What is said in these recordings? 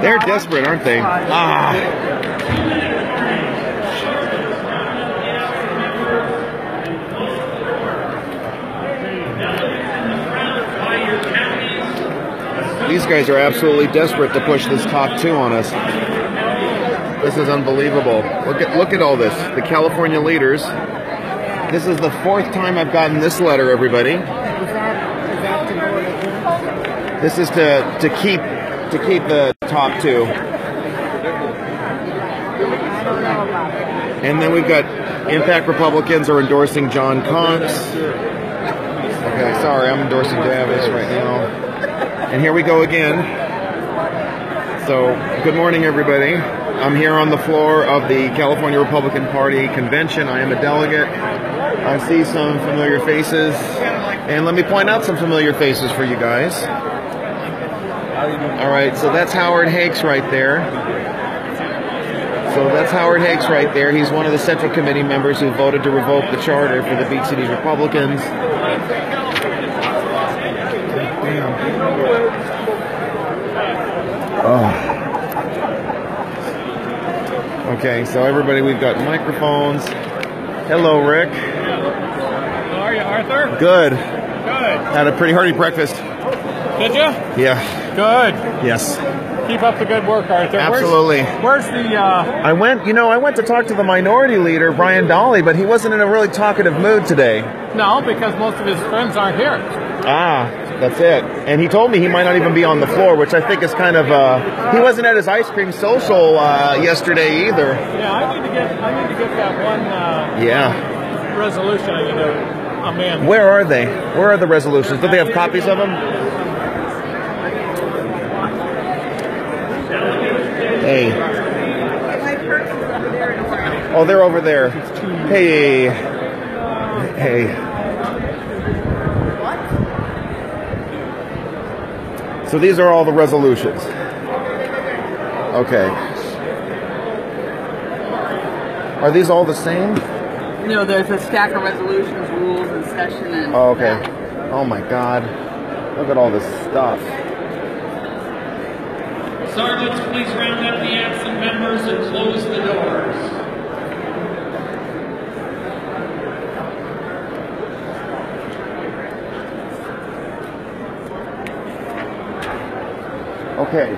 They're desperate, aren't they? Ah. These guys are absolutely desperate to push this top 2 on us. This is unbelievable. Look at all this. The California leaders. This is the 4th time I've gotten this letter, everybody. This is to keep the top 2. And then we've got Impact Republicans are endorsing John Cox. Okay, sorry, I'm endorsing Davis right now. And here we go again. So, good morning, everybody. I'm here on the floor of the California Republican Party convention. I am a delegate. I see some familiar faces. And let me point out some familiar faces for you guys. All right, so that's Howard Hakes right there. He's one of the Central Committee members who voted to revoke the charter for the Beach Cities Republicans. Oh. Okay, so everybody, we've got microphones. Hello, Rick. How are you, Arthur? Good. Good. Had a pretty hearty breakfast. Did you? Yeah. Good. Yes. Keep up the good work, Arthur. Absolutely. Where's the... I went to talk to the minority leader, Brian Dolly, but he wasn't in a really talkative mood today. No, because most of his friends aren't here. Ah, that's it. And he told me he might not even be on the floor, which I think is kind of... he wasn't at his ice cream social yesterday either. Yeah, I need to get that one resolution I need to amend. Where are they? Where are the resolutions? Do they have copies of them? Hey. Oh, they're over there. Hey. Hey. So these are all the resolutions. Okay. Are these all the same? No, there's a stack of resolutions, rules, and session. And oh, okay. Oh my God. Look at all this stuff. Sergeants, please round up the absent members and close the doors. Okay,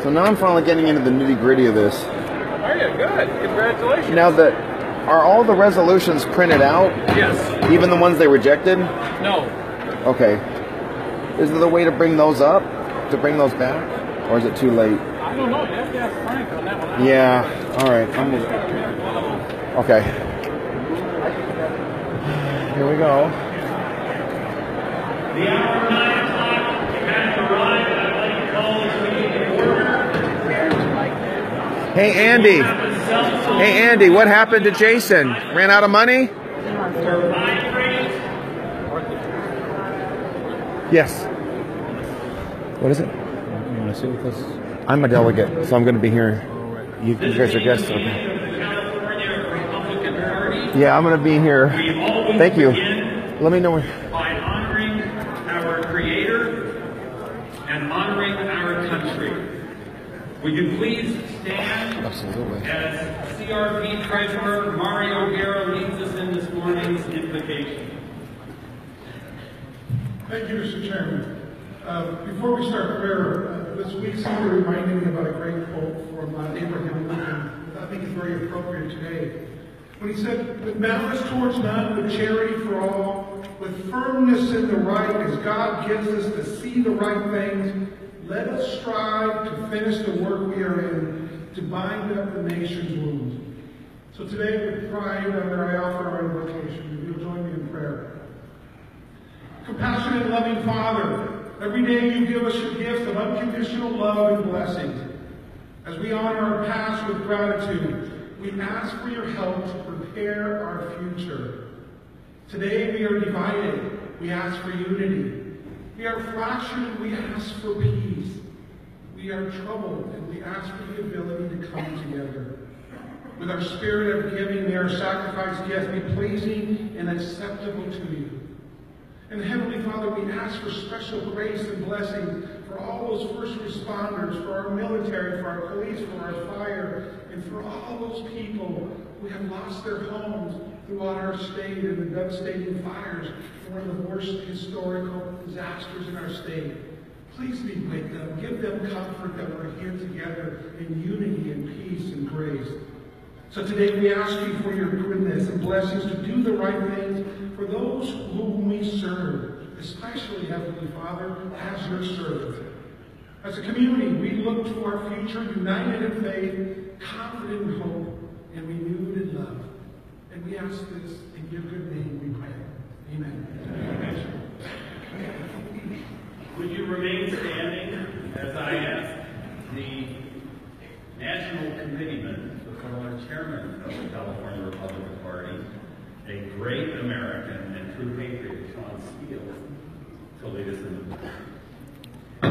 so now I'm finally getting into the nitty-gritty of this. Are you? Good. Congratulations. Now, are all the resolutions printed out? Yes. Even the ones they rejected? No. Okay. Is there a way to bring those up? To bring those back? Or is it too late? I don't know. You have to ask Frank on that one. Yeah. All right. Okay. Here we go. The hour 9 o'clock has arrived. I'd like to call this meeting to order. Hey, Andy. Hey, Andy, what happened to Jason? Ran out of money? Yes. What is it? You want to sit with us? I'm a delegate, so I'm going to be here. You guys are guests. Okay. Yeah, I'm going to be here. Thank you. Let me know when. By honoring our Creator and honoring our country. Would you please stand Absolutely. as CRP Treasurer Mario O'Hara leads us in this morning's invocation. Thank you, Mr. Chairman. Before we start prayer, this week seemed to remind me about a great quote from Abraham Lincoln that I think is very appropriate today. When he said, "With malice towards none, with charity for all, with firmness in the right, as God gives us to see the right things, let us strive to finish the work we are in, to bind up the nation's wounds." So today, with pride, I offer our invocation. If you'll join me in prayer. Compassionate, loving Father, every day you give us your gift of unconditional love and blessings. As we honor our past with gratitude, we ask for your help to prepare our future. Today we are divided. We ask for unity. We are fractured and we ask for peace. We are troubled and we ask for the ability to come together. With our spirit of giving, may our sacrifice gifts be pleasing and acceptable to you. And Heavenly Father, we ask for special grace and blessing for all those first responders, for our military, for our police, for our fire, and for all those people who have lost their homes throughout our state in the devastating fires and one of the worst historical disasters in our state. Please be with them. Give them comfort that we're here together in unity and peace and grace. So today we ask you for your goodness and blessings to do the right things for those whom we serve, especially, Heavenly Father, as your servants. As a community, we look to our future united in faith, confident in hope, and renewed in love. And we ask this in your good name we pray. Amen. Would you remain standing as I ask the National Committeeman, the former chairman of the California Republican Party, a great American and true patriot, Sean Steele, to lead us in the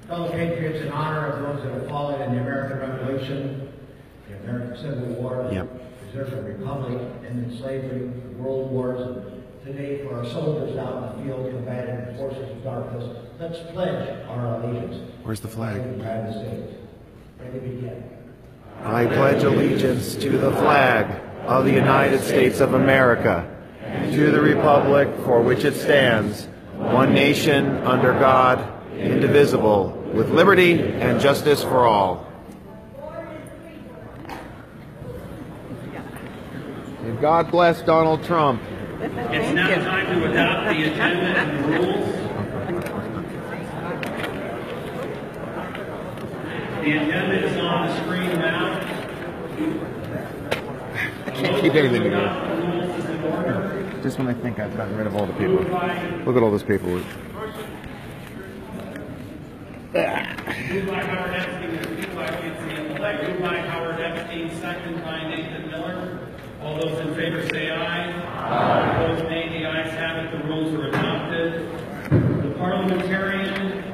Fellow patriots, in honor of those that have fallen in the American Revolution, the American Civil War, preserved the Republic, ended slavery, the World Wars, and today for our soldiers out in the field combating the forces of darkness, let's pledge our allegiance. Where's the flag? To the United States. Ready to begin. I pledge allegiance to the flag of the United States of America, and to the republic for which it stands, one nation under God, indivisible, with liberty and justice for all. And God bless Donald Trump. It's now time to adopt the agenda and the rules. The agenda is on the screen now. I can't keep anything together. Just when I think I've gotten rid of all the people. Look at all this paperwork. Moved by Howard Epstein, moved by Howard Epstein, second by Nathan Miller. All those in favor say aye. Aye. Opposed nay. The ayes have it. The rules are adopted. The parliamentarian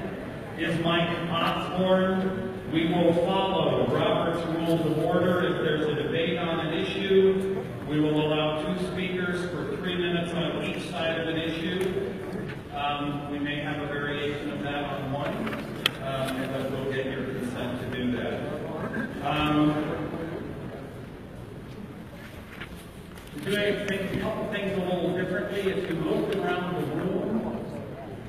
is Mike Osborne. We will follow Robert's Rules of Order. If there's a debate on an issue, we will allow 2 speakers for 3 minutes on each side of an issue. We may have a variation of that on one, and then we'll get your consent to do that. Doing a couple things a little differently. If you look around the room,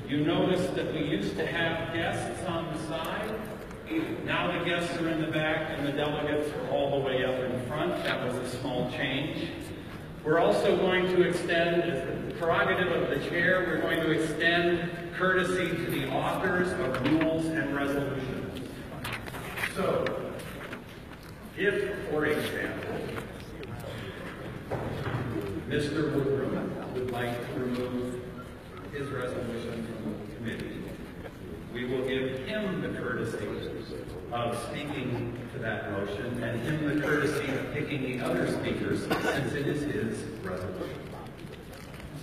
you notice that we used to have guests on the side. Now the guests are in the back and the delegates are all the way up in front. That was a small change. We're also going to extend, as the prerogative of the chair, we're going to extend courtesy to the authors of rules and resolutions. So, if, for example, Mr. Woodrum would like to remove his resolution from the committee, we will give him the courtesy of speaking to that motion and him the courtesy of picking the other speakers since it is his resolution.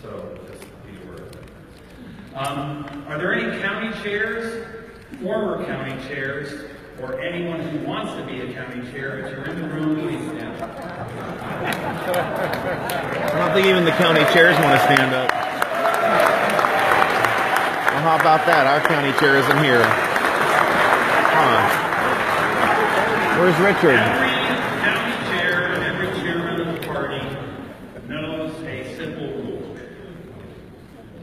So just be aware of that. Are there any county chairs, former county chairs, or anyone who wants to be a county chair? If you're in the room, please stand up. I don't think even the county chairs want to stand up. Well, how about that? Our county chair isn't here. Huh. Where's Richard? Every county chair and every chairman of the party knows a simple rule.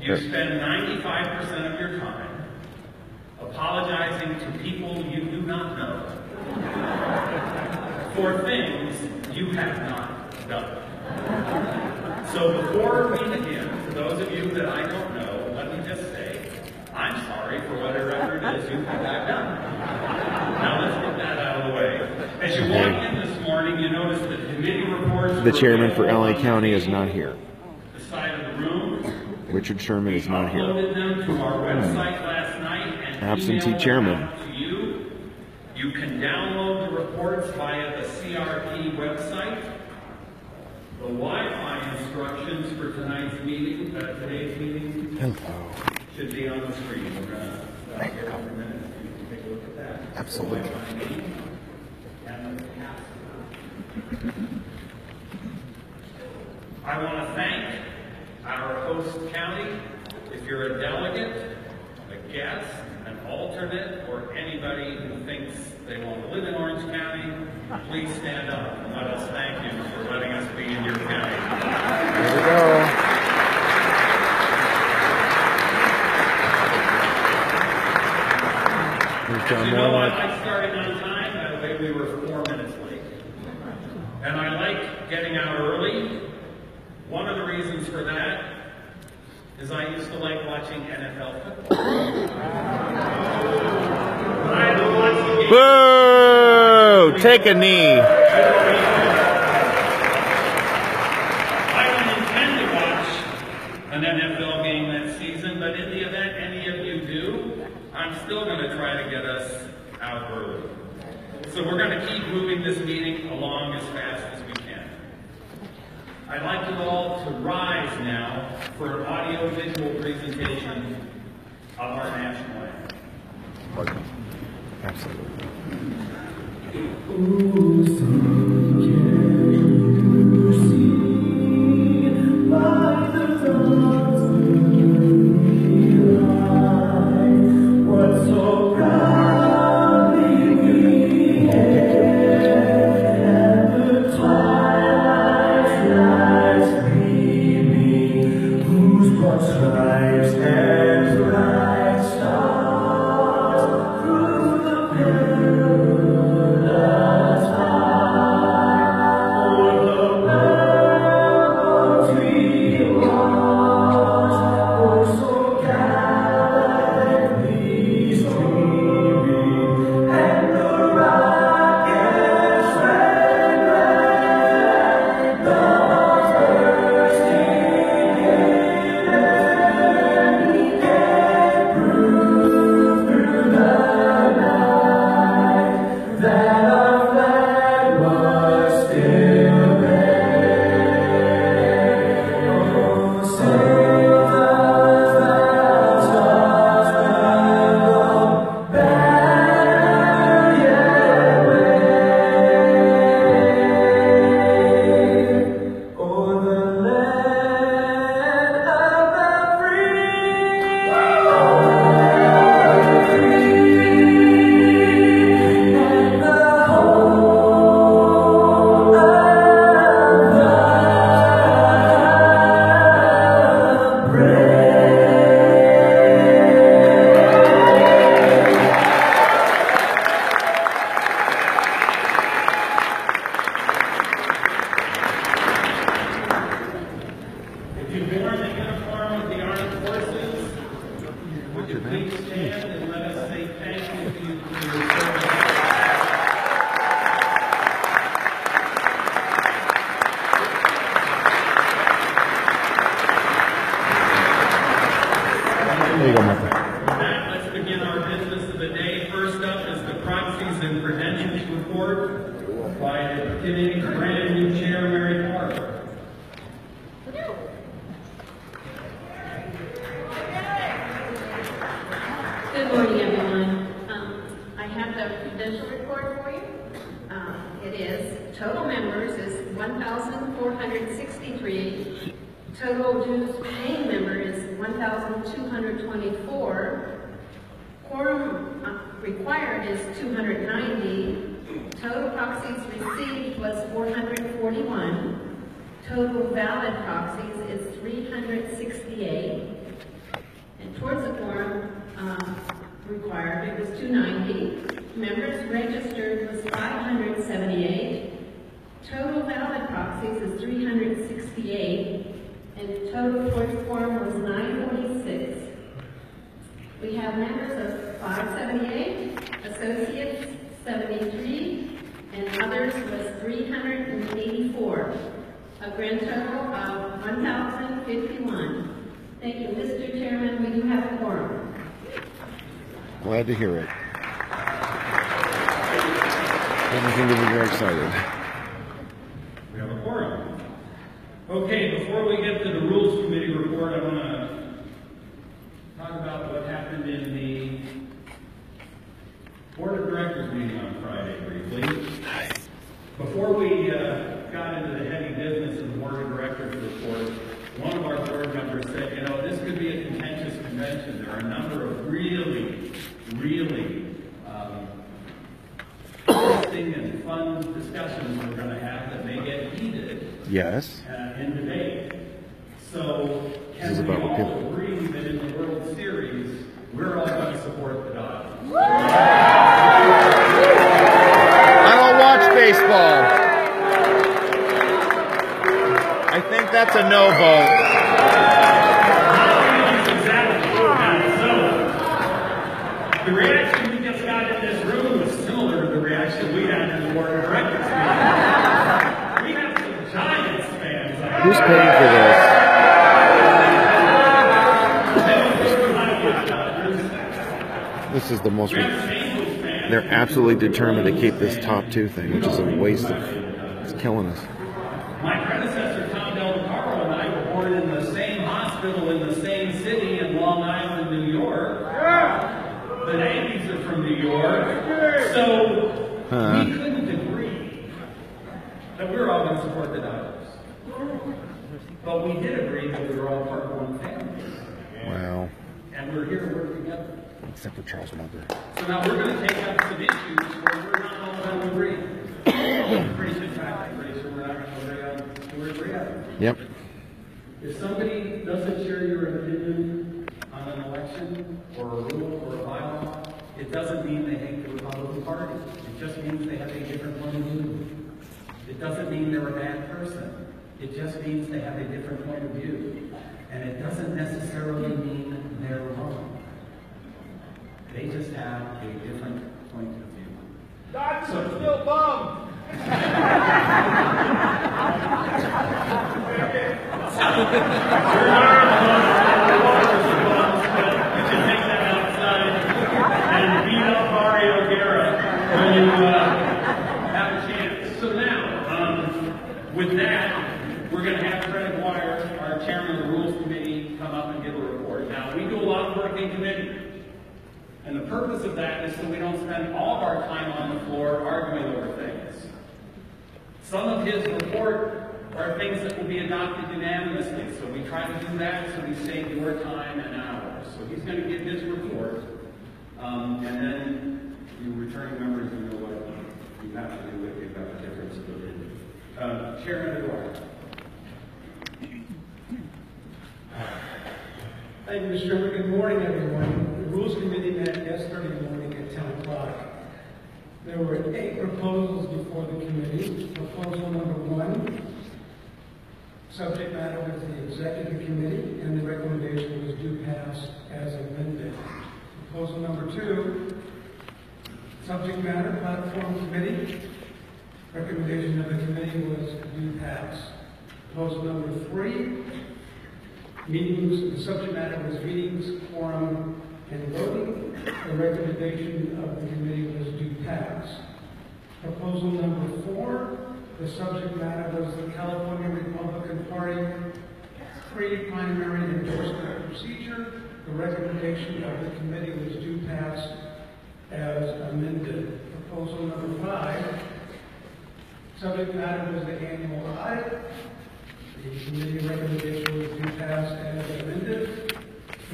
You spend 95% of your time apologizing to people you do not know for things you have not done. So before we begin, for those of you that I don't know, let me just say, I'm sorry for whatever it is you think I've done. Now let's get that out of the way. As you walk in this morning, you notice that committee reports. The chairman for LA County is not here. The side of the room. Richard Sherman is not here. Uploaded them to our website last night and Absentee chairman. To you. You can download the reports via the CRP website. The Wi-Fi instructions for tonight's meeting, today's meeting, should be on the screen. We're going to stop here for a minute. You can take a look at that. Absolutely. I want to thank our host county. If you're a delegate, guest, an alternate, or anybody who thinks they want to live in Orange County, please stand up and let us thank you for letting us be in your county. There we go. You know what? I started on time. By the way, we were 4 minutes late. And I like getting out early. One of the reasons for that is I used to like watching NFL football. I would watch the game. Boo! Take a knee. I don't intend to watch an NFL game that season, but in the event any of you do, I'm still going to try to get us out early. So we're going to keep moving this meeting along as fast as we can. I'd like you all to rise now for an audio-visual presentation of our national anthem. Absolutely. Good morning, everyone. I have the credential report for you. It is total members is 1,463. Total dues paying member is 1,224. Quorum required is 290. Total proxies received was 441. Total valid proxies is 368. And towards the quorum required, it was 290. Members registered was 578. Total valid proxies is 368. And total towards quorum was 946. We have members of 578, associates 73, and others was 384. A grand total of 1,051. Thank you, Mr. Chairman. We do have a quorum. Glad to hear it. Everything to be very excited. We have a quorum. Okay, before we get to the Rules Committee report, I want to talk about what happened in the Board of Directors meeting on Friday briefly. Before we got into the heavy business of the Board of Directors report, one of our board members said, you know, this could be a contentious convention, there are a number of really interesting and fun discussions we're going to have that may get heated. Yes. In debate. So, This is can we about what all people... agree that in the World Series, we're all going to support the Dodgers? I don't watch baseball. I think that's a no vote. The reaction we just got in this room was similar to the reaction we had in the board of directors meeting. We have some Giants fans. Who's paying for this? This is the most... They're absolutely determined to keep this top two thing, which is a waste of... It's killing us. My predecessor, Tom Del Caro, and I were born in the same hospital in the same city in Long Island, New York. The Yankees are from New York. So we couldn't agree that we were all going to support the Dodgers. But we did agree that we were all part of one family. Wow. And we're here to work together. Except for Charles Munger. So now we're going to take up some issues where we're not all going to agree. Pretty good fact, I'm pretty sure we're not going to agree on it. Yep. If somebody doesn't share your opinion on an election or a rule or a bylaw, it doesn't mean they hate the Republican Party. It just means they have a different point of view. It doesn't mean they're a bad person. It just means they have a different point of view. And it doesn't necessarily mean they're wrong. They just have a different point of view. Dodgers are still bummed. And beat up Mario Guerra when you have a chance. So now, with that, we're going to have Fred Wire, our chairman of the Rules Committee, come up and give a report. Now, we do a lot of work in committee. And the purpose of that is so we don't spend all of our time on the floor arguing over things. Some of his report are things that will be adopted unanimously, so we try to do that so we save your time and ours. So he's going to give his report, and then you returning members, you know what you have to do if you've got a difference of opinion. Chairman Eduardo. Thank you, Mr. Chairman. Good morning, everyone. The Rules Committee met yesterday morning at 10 o'clock. There were 8 proposals before the committee. Proposal number 1, subject matter was the Executive Committee, and the recommendation was do pass as amended. Proposal number 2, subject matter, Platform Committee. Recommendation of the committee was do pass. Proposal number 3, meetings, the subject matter was meetings, quorum, and voting. The recommendation of the committee was do pass. Proposal number 4, the subject matter was the California Republican Party pre-primary endorsement procedure. The recommendation of the committee was do pass as amended. Proposal number 5, subject matter was the annual audit. The committee recommendation was to pass as amended.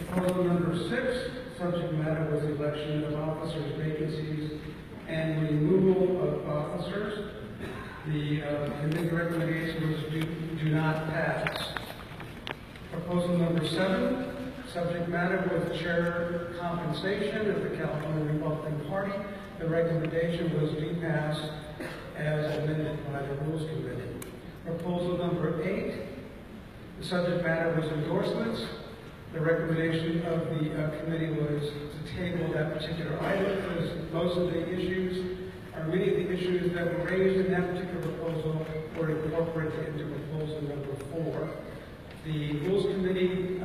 Proposal number 6, subject matter was election of officers, vacancies, and removal of officers. The committee recommendation was do not pass. Proposal number 7, subject matter was chair compensation of the California Republican Party. The recommendation was do pass as amended by the Rules Committee. Proposal number 8, the subject matter was endorsements. The recommendation of the committee was to table that particular item because most of the issues, or many of the issues that were raised in that particular proposal were incorporated into proposal number 4. The Rules Committee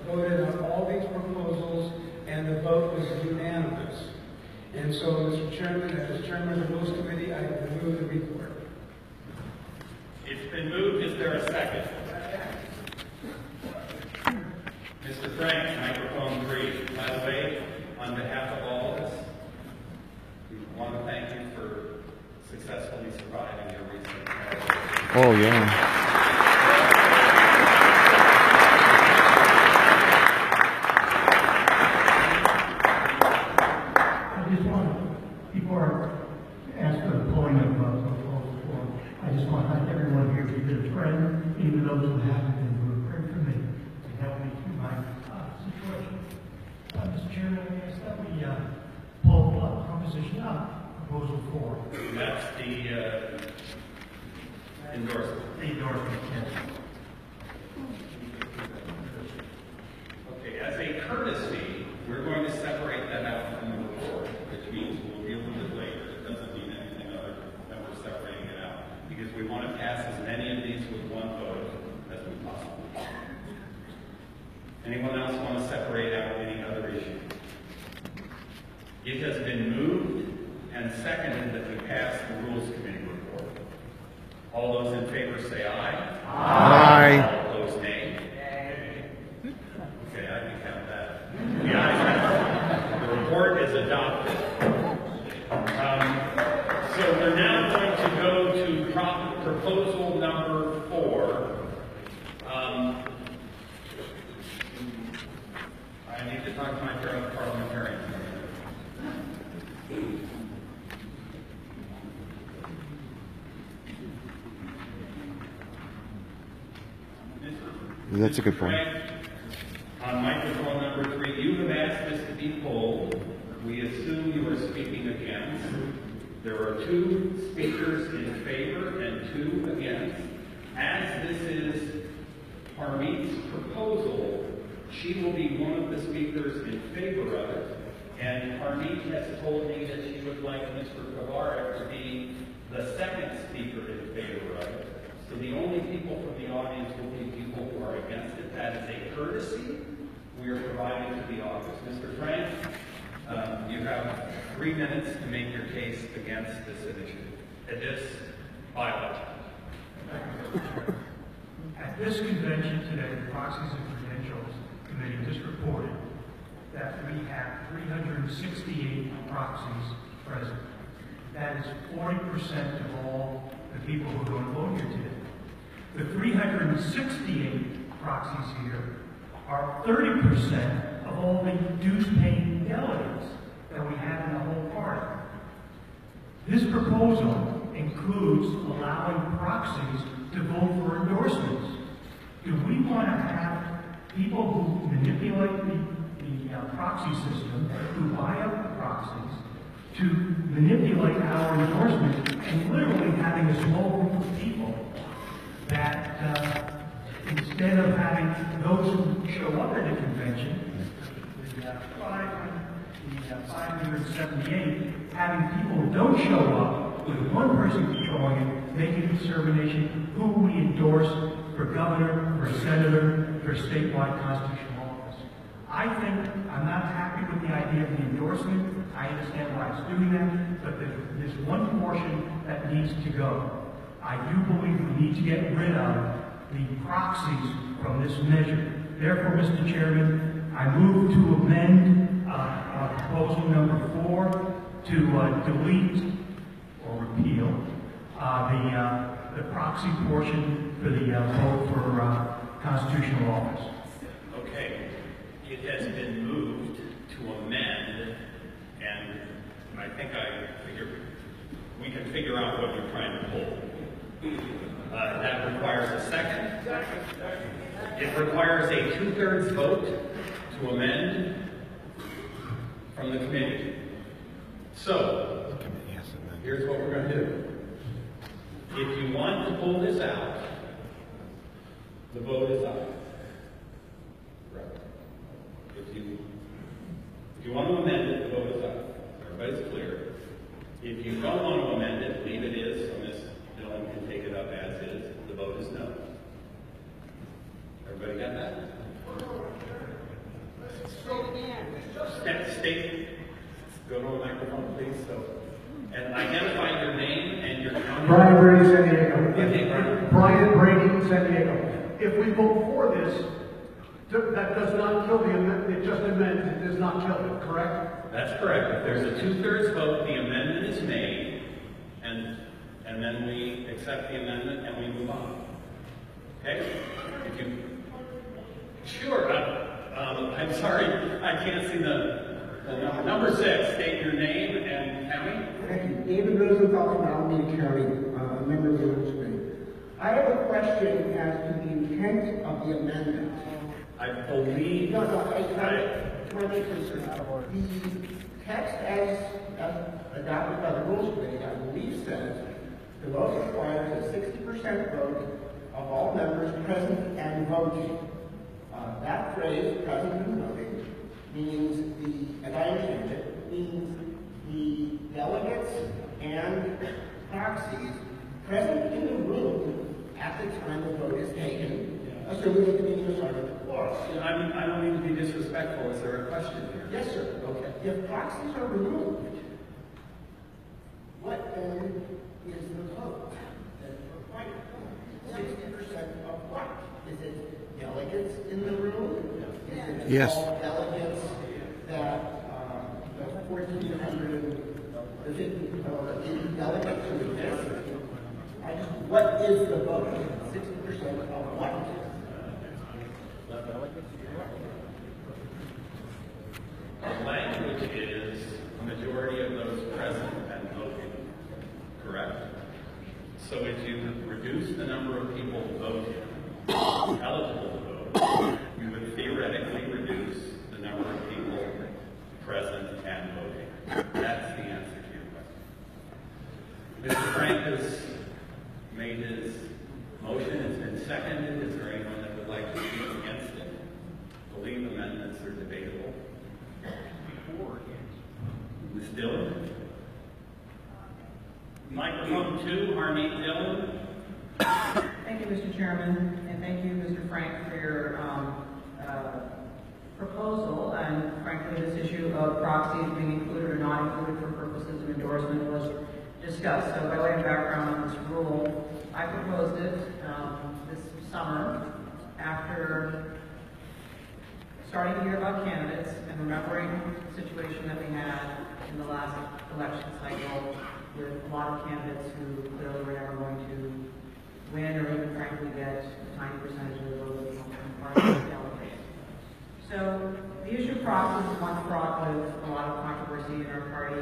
voted on all these proposals and the vote was unanimous. And so, Mr. Chairman, as Chairman of the Rules Committee, I move the report. It's been moved. Is there a second? Mr. Frank, microphone 3. By the way, on behalf of all of us, we want to thank you for successfully surviving your recent marriage. Oh, yeah. those who haven't been who have prayed for me to help me through my situation. Mr. Chairman, I ask that we pull Proposition Proposal 4. That's the endorsement. The endorsement, yes. Okay, as a courtesy, we're going to separate that out from the report, which means we'll deal with it later. It doesn't mean anything other than we're separating it out, because we want to pass as many of these with one vote as we possibly can. Anyone else want to separate out any other issue? It has been moved and seconded that we pass the Rules Committee report. All those in favor say aye. Aye. All opposed, nay. Okay, I can count that. The ayes have it. The report is adopted. So we're now going to go to proposal number 4. I need to talk to my fellow parliamentarians. That's a good point. On microphone number 3, you have asked this to be polled. We assume you are speaking against. There are 2 speakers in favor and 2 against. As this is Harmeet's proposal, she will be one of the speakers in favor of it. And Harmeet has told me that she would like Mr. Kavarik to be the second speaker in favor of it. So the only people from the audience will be people who are against it. That is a courtesy we are providing to the office. Mr. Frank, you have 3 minutes to make your case against this initiative, this bylaw. At this convention today, the Proxies and Credentials Committee just reported that we have 368 proxies present. That is 40% of all the people who are going to vote here today. The 368 proxies here are 30% of all the dues-paying delegates that we have in the whole party. This proposal includes allowing proxies to vote for endorsements. Do we want to have people who manipulate the proxy system, who buy up the proxies, to manipulate our endorsements, and literally having a small group of people that instead of having those who show up at the convention, the 578, having people who don't show up, with one person showing it, making a determination who we endorse for governor, for senator, for statewide constitutional office. I think I'm not happy with the idea of the endorsement. I understand why it's doing that, but there's one portion that needs to go. I do believe we need to get rid of the proxies from this measure. Therefore, Mr. Chairman, I move to amend proposal number 4 to delete or repeal the proxy portion for the vote for constitutional office. Okay. It has been moved to amend, and I think we can figure out what you're trying to pull. That requires a second. It requires a 2/3 vote to amend from the committee. So, here's what we're going to do. If you want to pull this out, the vote is up. Right. If you want to amend it, the vote is up. Everybody's clear. If you don't want to amend it, leave it as, and this Dylan can take it up as is, the vote is no. Everybody got that? State, go to a microphone, please. So, and identify your name and your county. Brian Brady, San Diego. Okay, Brian Brady, San Diego. If we vote for this, that does not kill the amendment. It just amends. It does not kill it, correct? That's correct. If there's a 2/3 vote, the amendment is made, and then we accept the amendment and we move on. Okay? Sure. I'm sorry, I can't see the number. Number 6, state your name and county. Thank you. David Rosenthal from Alameda County, member of the Rules Committee. I have a question as to the intent of the amendment. I believe. No, can I make this? The text as adopted by the Rules Committee, I believe, says the vote requires a 60% vote of all members present and voting. That phrase, present and voting, means as I understand it, means the delegates and proxies present in the room at the time the vote is taken, assuming that the meeting is started before. I don't mean to be disrespectful. Is there a question here? Yes, sir. Okay. If proxies are removed, what then is the vote that is required? 60% of what? Is it delegates in the room? Is it Yes. all delegates that the 1,400 or 80 delegates who exist? What is the vote? 60% of what? The language is a majority of those present and voting, correct? So if you reduce the number of people voting, eligible to vote, you would theoretically reduce the number of people present and voting. That's the answer to your question. Mr. Frank has made his motion. It's been seconded. Is there anyone that would like to speak against it? I believe amendments are debatable. Ms. Dillon? Microphone 2, Harmeet Dillon. Thank you, Mr. Chairman, and thank you, Mr. Frank, for your proposal. And frankly, this issue of proxies being included or not included for purposes of endorsement was discussed. So by way of background on this rule, I proposed it this summer after starting to hear about candidates and remembering the situation that we had in the last election cycle with a lot of candidates who clearly were never going to win or even frankly get a tiny percentage of the vote from party delegates. So the issue of proxies is one fraught with a lot of controversy in our party.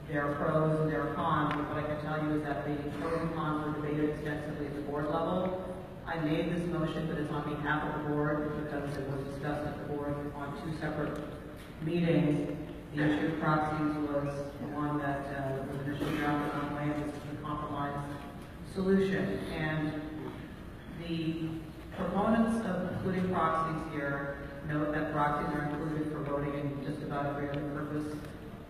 There are pros and there are cons, but what I can tell you is that the pros and cons were debated extensively at the board level. I made this motion, but it's on behalf of the board because it was discussed at the board on 2 separate meetings. The issue of proxies was the one that was initially drafted on way, and this is the compromise solution. And the proponents of including proxies here note that proxies are included for voting in just about every other purpose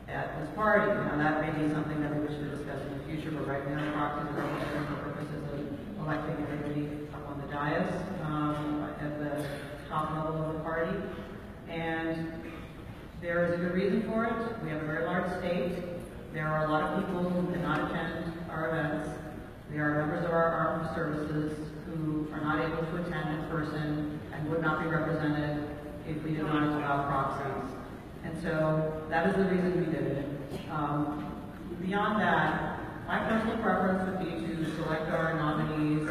at this party. Now that may be something that we wish to discuss in the future, but right now proxies are only for purposes of electing everybody up on the dais at the top level of the party. And there is a good reason for it. We have a very large state. There are a lot of people who cannot attend our events. There are members of our armed services who are not able to attend in person and would not be represented if we did not allow proxies. And so that is the reason we did it. Beyond that, my personal preference would be to select our nominees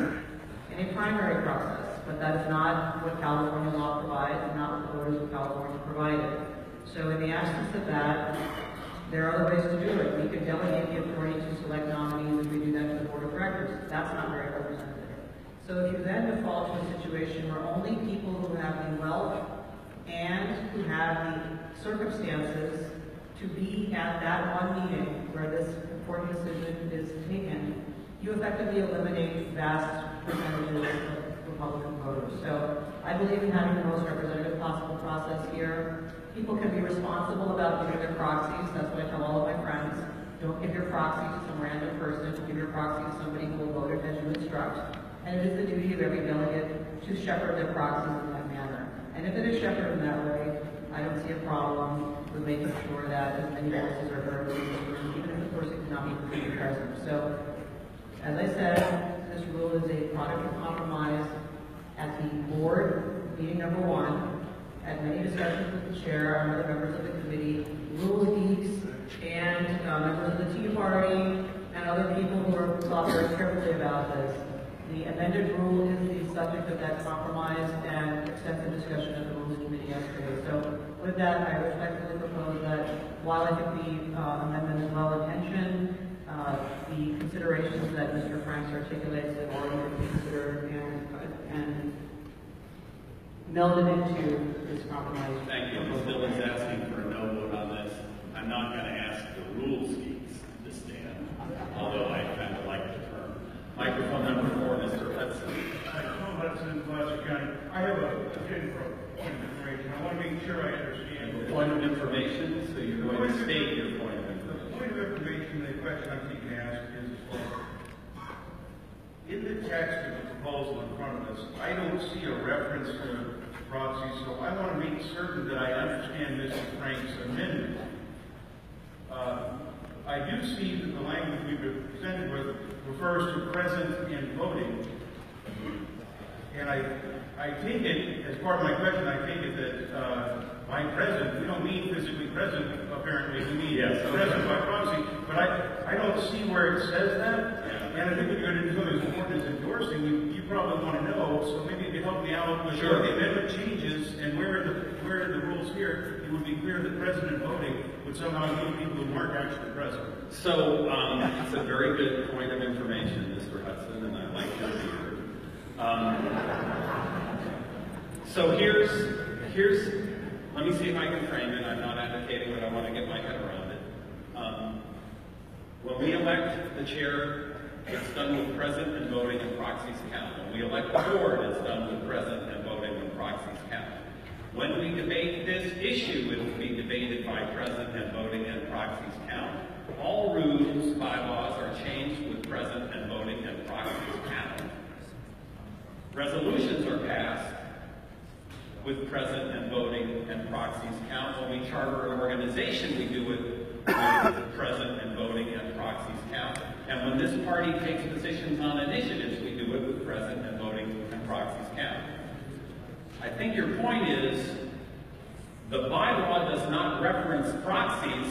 in a primary process, but that is not what California law provides and not what the voters of California provided. So in the absence of that, there are other ways to do it. We could delegate the authority to select nominees if we do that to the board of directors. That's not very representative. So if you then default to a situation where only people who have the wealth and who have the circumstances to be at that one meeting where this important decision is taken, you effectively eliminate vast percentages of Republican voters. So I believe in having the most representative possible process here. People can be responsible about giving their proxies. That's what I tell all of my friends. Don't give your proxy to some random person. Give your proxy to somebody who will vote it as you instruct. And it is the duty of every delegate to shepherd their proxies in that manner. And if it is shepherded in that way, I don't see a problem with making sure that as many voices are heard, even if the person cannot be completely present. So, as I said, this rule is a product of compromise at the board, meeting number 1, at many discussions with the chair and other members of the committee, rules geeks, and members of the Tea Party, and other people who are thought very carefully about this. The amended rule is the subject of that compromise and extensive discussion at the Rules Committee yesterday. So with that, I respectfully propose that while I think the amendment is well intentioned, the considerations that Mr. Franks articulates have already been considered and melded into this compromise. Thank you. Ms. Dillon's asking for a no vote on this. I'm not going to ask the rules geeks to stand, although I kind of like the term. Microphone number 4, Mr. Hudson. Tom Hudson, Placer County. I have a point of information. I want to make sure I understand. A point of information, so you're going to state your point of information. The point of information, the question I'm seeking to ask is as follows. In the text of the proposal in front of us, I don't see a reference to proxies, so I want to make certain that I understand Mr. Frank's amendment. I do see that the language we've been presented with refers to present and voting. And I take it, as part of my question, I take it that by present, we don't mean physically present, apparently, we mean present by proxy, but I don't see where it says that. And I think if you're going to do something as important as endorsing, you probably want to know, so maybe you can help me out with where the amendment changes and where the rules here, it would be clear that present and voting would somehow include people who weren't actually present. So, it's a very good point of information, Mr. Hudson, and I'd like to hear. So here's, let me see if I can frame it. I'm not advocating, but I want to get my head around it. When we elect the chair, it's done with present and voting and proxies count. When we elect the board, it's done with present and voting and proxies count. When we debate this issue, it will be debated by present and voting and proxies count. All rules, bylaws are changed with present and voting and proxies count. Resolutions are passed with present and voting and proxies count. When we charter an organization, we do it with present and voting and proxies count. And when this party takes positions on initiatives, we do it with present and voting and proxies count. I think your point is the bylaw does not reference proxies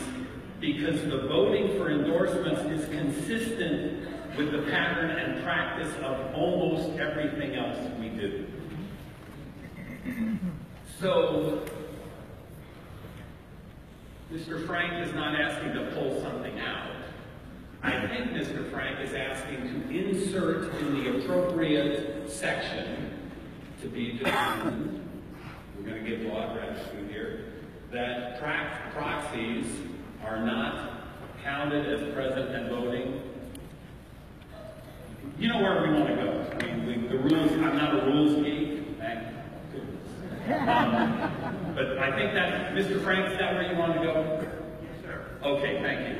because the voting for endorsements is consistent with the pattern and practice of almost everything else we do. So, Mr. Frank is not asking to pull something out. I think Mr. Frank is asking to insert in the appropriate section to be determined, we're going to give broad gratitude here, that proxies are not counted as present and voting. You know where we want to go. I mean, the rules, I'm not a rules geek, thank goodness. But I think that, Mr. Frank, is that where you want to go? Yes, sir. Okay, thank you.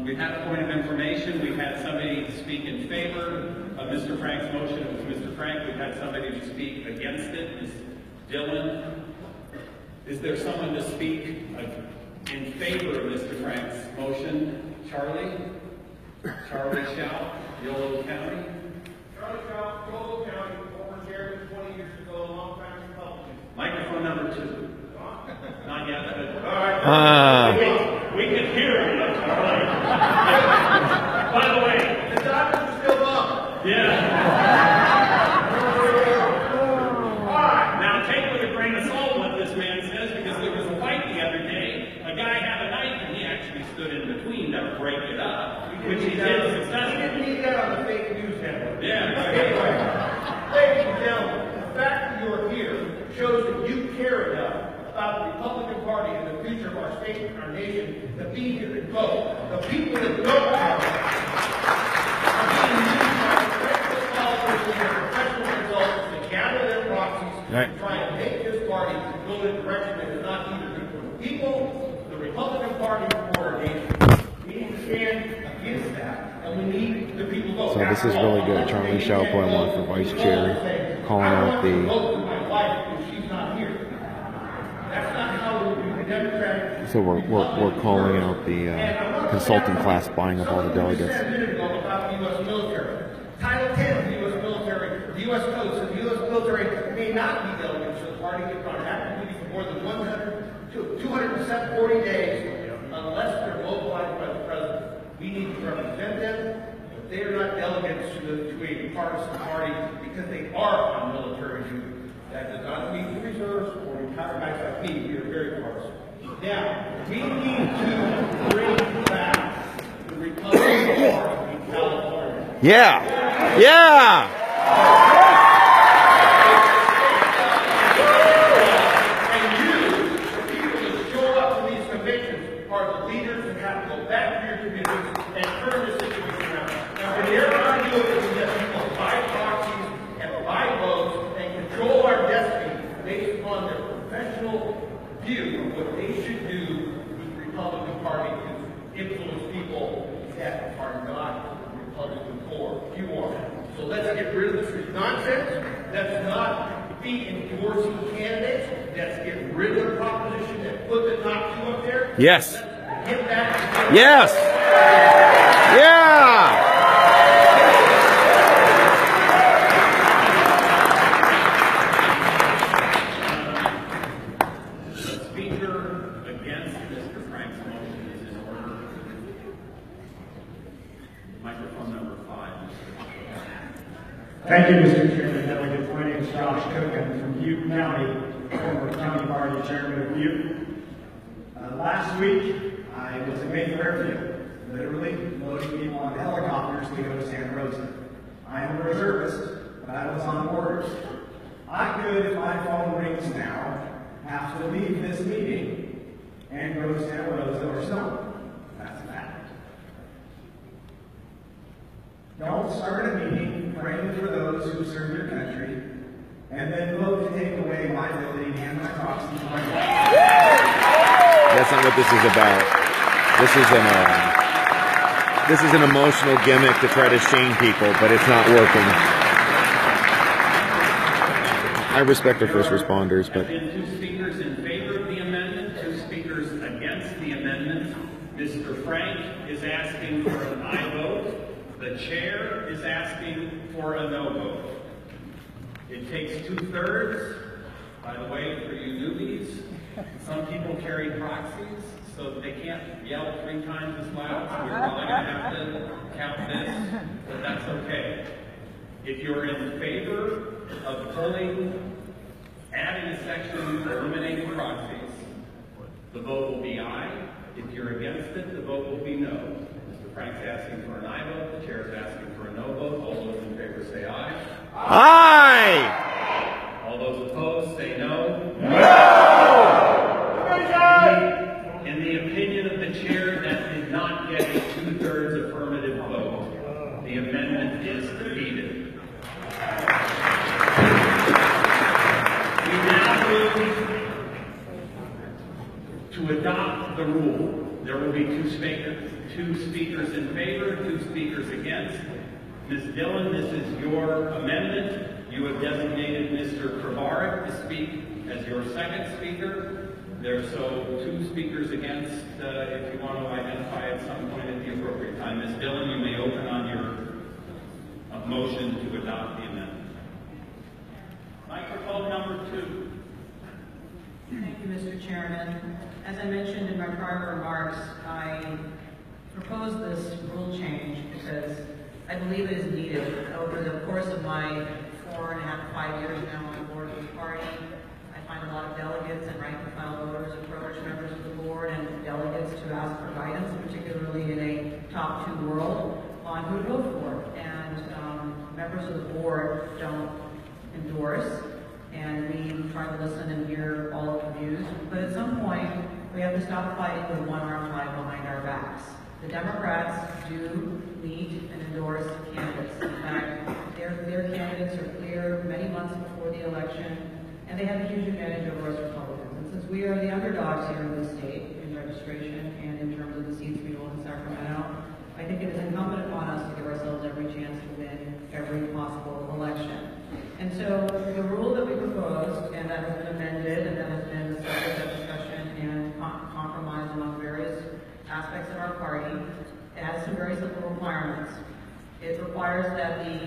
We've had a point of information. We've had somebody speak in favor of Mr. Frank's motion. It was Mr. Frank. We've had somebody to speak against it, Ms. Dillon. Is there someone to speak in favor of Mr. Frank's motion? Charlie? Charlie Schau, Yolo County? Charlie Schau, Yolo County, former chairman 20 years ago, long-time Republican. Microphone number 2. Not yet. All right. We can hear you. By the way, the doctors are still up. Yeah. Now take with a grain of salt what this man says, because there was a fight the other day. A guy had a knife and he actually stood in between to break it up, which he did successfully. We didn't need that on the fake news network. Yeah. Anyway, ladies and gentlemen, the fact that you're here shows that you care enough about the Republican Party and the future of our state and our nation to be here and vote. The people that don't have it are being used by professional politicians and professional consultants to gather their proxies and try to make this party go in a direction that is not either good for the people, the Republican Party, or our nation. We need to stand against that, and we need the people to vote. So this is really good. Charlie Schau, point 1 for vice chair, calling out the... So we're calling out the consulting class buying up all the delegates. Title 10 of the U.S. military, the U.S. Code says the U.S. military may not be delegates to the party if on active duty for more than 240 days unless they're mobilized by the president. We need to represent them, but they are not delegates to a partisan party because they are on military duty. That does not mean the reserves or retired guys like me. We are very partisan. Now, we need to bring back the Republican Yeah. Yeah. And you, the people that show up to these conventions, are the leaders that have to go back to your communities and turn the situation around. Now, when they're trying to do it, we get people to buy proxies and buy votes and control our destiny based upon their professional view of what they should do with the Republican Party to influence people that are not Republican core. You are. So let's get rid of this nonsense. Let's not be endorsing candidates. Let's get rid of the proposition that put the top two up there. Yes. Let's get back to Yes. Yeah. The speaker against Mr. Frank's motion is in order. Microphone number 5. Thank you, Mr. Chairman. Delegates, my name is Josh Cook. I'm from Butte County, former county party chairman of Butte. Last week, I was in Mayfair Airfield, literally loading people on helicopters to go to Santa Rosa. I am a reservist, but I was on orders. I could, if my phone rings now, have to leave this meeting and go to Santa Rosa or Sonoma. That's a fact. Don't start a meeting praying for those who serve your country and then vote to take away my ability to hand my proxies to my wife. That's not what this is about. This is an emotional gimmick to try to shame people, but it's not working. I respect our first responders, but... There have been 2 speakers in favor of the amendment, 2 speakers against the amendment. Mr. Frank is asking for an aye vote. The chair is asking for a no vote. It takes 2/3. By the way, for you newbies, some people carry proxies, so they can't yell 3 times as loud, so we're probably going to have to count this, but that's okay. If you're in favor of adding a section eliminating proxies, the vote will be aye. If you're against it, the vote will be no. Mr. Frank's asking for an aye vote, the chair is asking for a no vote. All those in favor say aye. Aye! All those opposed say no. In the opinion of the chair, that did not get a 2/3 affirmative vote. The amendment is defeated. We now move to adopt the rule. There will be 2 speakers in favor, 2 speakers against. Ms. Dillon, this is your amendment. You have designated Mr. Kravarik to speak as your second speaker. There's 2 speakers against, if you want to identify at some point at the appropriate time. Ms. Dillon, you may open on your motion to adopt the amendment. Microphone number 2. Thank you, Mr. Chairman. As I mentioned in my prior remarks, I proposed this rule change because I believe it is needed. Over the course of my 4.5 to 5 years now on the board of the party, I find a lot of delegates and rank and file voters approach members of the board and delegates to ask for guidance, particularly in a top 2 world, on who to vote for. And members of the board don't endorse, and we try to listen and hear all of the views. But at some point, we have to stop fighting with one arm tied behind our backs. The Democrats do meet and endorse candidates. In fact, their candidates are clear many months before the election, and they have a huge advantage over us Republicans. And since we are the underdogs here in the state in registration and in terms of the seats we hold in Sacramento, I think it is incumbent upon us to give ourselves every chance to win every possible election. And so the rule that we proposed, and that has been amended, and that has been the subject of discussion and compromise among various aspects of our party, it has some very simple requirements. It requires that the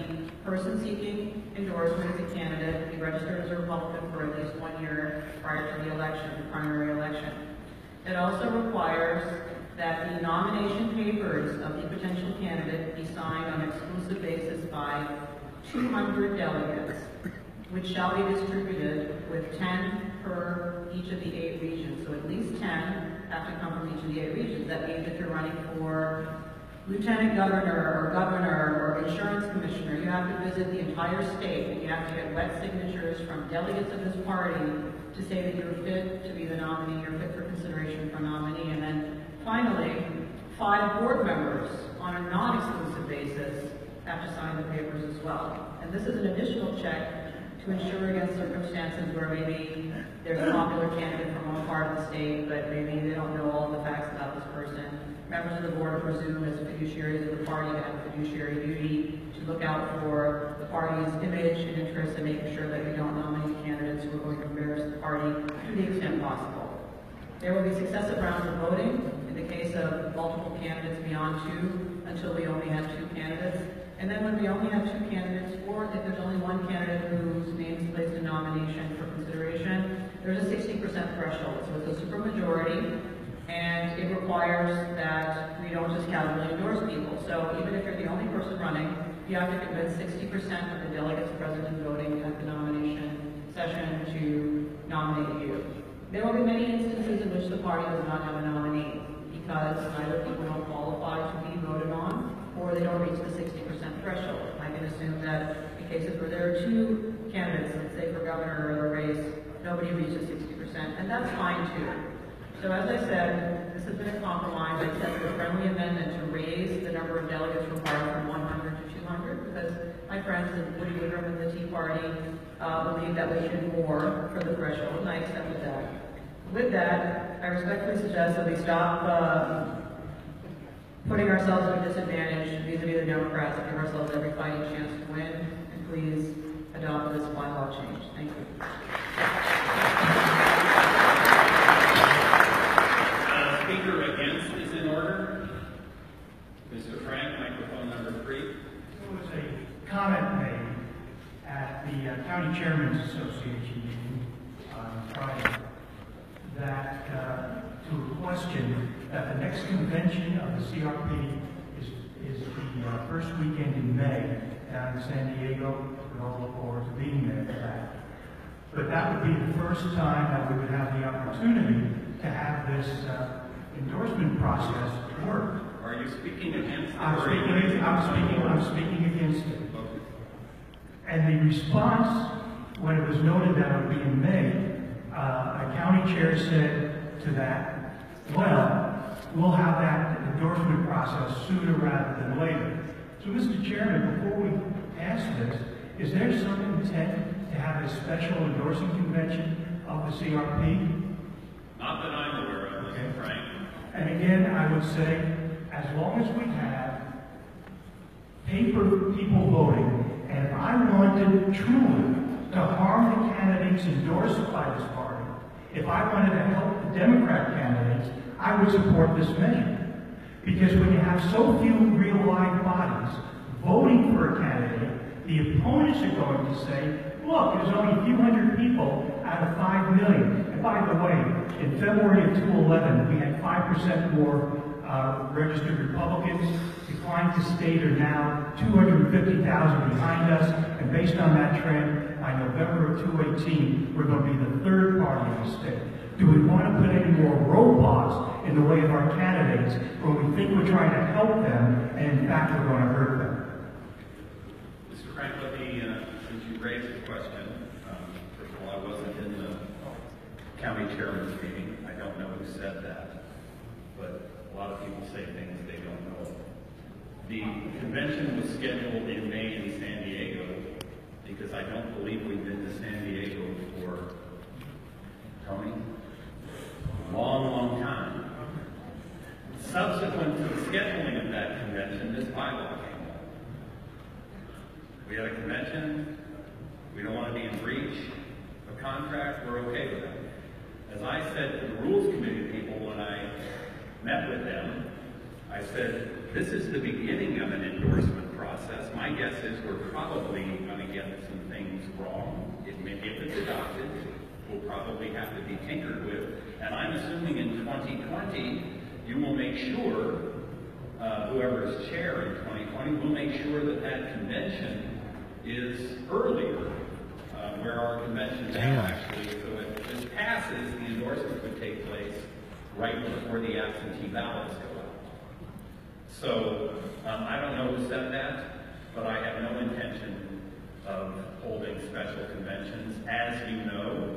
person seeking endorsement as a candidate be registered as a Republican for at least 1 year prior to the election, the primary election. It also requires that the nomination papers of the potential candidate be signed on an exclusive basis by 200 delegates, which shall be distributed with 10 per each of the 8 regions. So at least 10 have to come from each of the 8 regions. That means if you're running for lieutenant governor or governor or insurance commissioner, you have to visit the entire state and you have to get wet signatures from delegates of this party to say that you're fit to be the nominee, you're fit for consideration for nominee. And then finally, 5 board members on a non-exclusive basis have to sign the papers as well. And this is an additional check to ensure against circumstances where maybe there's a popular candidate from one part of the state, but maybe they don't know all the facts about this person. Members of the board are presumed as fiduciaries of the party to have a fiduciary duty to look out for the party's image and interests and making sure that we don't nominate candidates who are going to embarrass the party to the extent possible. There will be successive rounds of voting in the case of multiple candidates beyond 2 until we only have 2 candidates. And then when we only have 2 candidates, or if there's only one candidate whose name is placed in nomination for consideration, there's a 60% threshold. So it's a supermajority, and it requires that we don't just casually endorse people. So even if you're the only person running, you have to convince 60% of the delegates present and voting at the nomination session to nominate you. There will be many instances in which the party does not have a nominee because either people don't qualify to be voted on or they don't reach the 60% threshold. I can assume that in cases where there are 2 candidates, let's say for governor or a race, nobody reaches 60%, and that's fine too. So as I said, this has been a compromise. I said a friendly amendment to raise the number of delegates required from 100 to 200 because my friends in Woody Woodrum and the Tea Party believe that we should more for the threshold, and I accepted that. With that, I respectfully suggest that we stop putting ourselves at a disadvantage vis-a-vis the Democrats and give ourselves every fighting chance to win, and please adopt this bylaw change. Thank you. Speaker against is in order. Mr. Frank, microphone number 3. There was a comment made at the County Chairman's Association meeting on Friday that to a question that the next convention of the CRP is the first weekend in May down in San Diego. We all look forward to being there for that. But that would be the first time that we would have the opportunity to have this endorsement process work. Are you speaking against it? I'm speaking against it. Okay. And the response, when it was noted that it would be in May, a county chair said to that, well, we'll have that endorsement process sooner rather than later. So, Mr. Chairman, before we pass this, is there some intent to have a special endorsing convention of the CRP? Not that I'm aware of, Mr. Frank. And again, I would say, as long as we have paper people voting, and if I wanted truly to harm the candidates endorsed by this party, if I wanted to help the Democrat candidates, I would support this measure. Because when you have so few real live bodies voting for a candidate, the opponents are going to say, look, there's only a few hundred people out of 5 million. And by the way, in February of 2011, we had 5% more registered Republicans. Decline to state are now 250,000 behind us. And based on that trend, by November of 2018, we're going to be the 3rd party in the state. Do we want to put any more roadblocks in the way of our candidates where we think we're trying to help them, and in fact we're going to hurt them? Mr. Frank, let me, since you raised the question, first of all, I wasn't in the county chairman's meeting. I don't know who said that, but a lot of people say things they don't know. The convention was scheduled in May in San Diego because I don't believe we've been to San Diego for, Tony, a long, long time. Subsequent to the scheduling of that convention, this bylaw came up. We had a convention. We don't want to be in breach of contract. We're okay with that. As I said to the Rules Committee people when I met with them, I said, this is the beginning of an endorsement process. My guess is we're probably going to get some things wrong. If it's adopted, will probably have to be tinkered with. And I'm assuming in 2020, you will make sure, whoever is chair in 2020, will make sure that that convention is earlier, where our convention is actually. So if this passes, the endorsement would take place right before the absentee ballots go out. So I don't know who said that, but I have no intention of holding special conventions. As you know,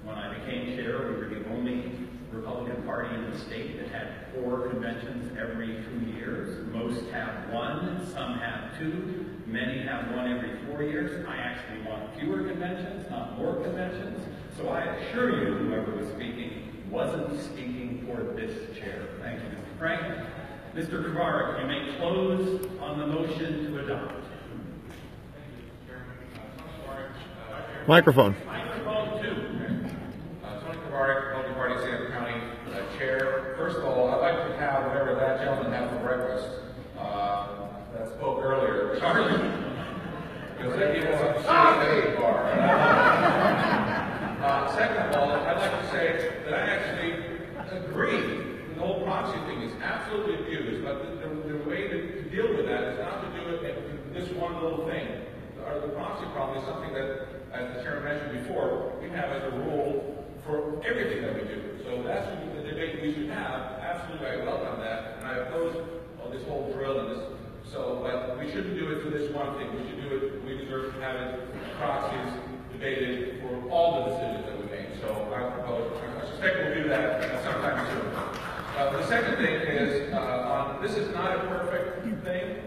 when I became chair, we were the only Republican Party in the state that had 4 conventions every 2 years. Most have 1, some have 2, many have 1 every 4 years. I actually want fewer conventions, not more conventions. So I assure you, whoever was speaking wasn't speaking for this chair. Thank you, Mr. Frank. Mr. Kovarik, you may close on the motion to adopt. Microphone. Microphone 2. Tony Kovarik, Republican Party, Schaper County Chair. First of all, I'd like to have whatever that gentleman had for breakfast that spoke earlier. Because he was a shady bar. Second of all, I'd like to say that I actually agree the whole proxy thing is absolutely abused, but the way to deal with that is not to do it in this one little thing. The proxy problem is something that, as the chairman mentioned before, we have as a rule for everything that we do. So that's the debate we should have. Absolutely, I welcome that, and I oppose this whole drill and this. So, but we shouldn't do it for this one thing. We should do it. We deserve to have it proxies debated for all the decisions that we make. So I propose. I suspect we'll do that sometime soon. The second thing is, this is not a perfect thing.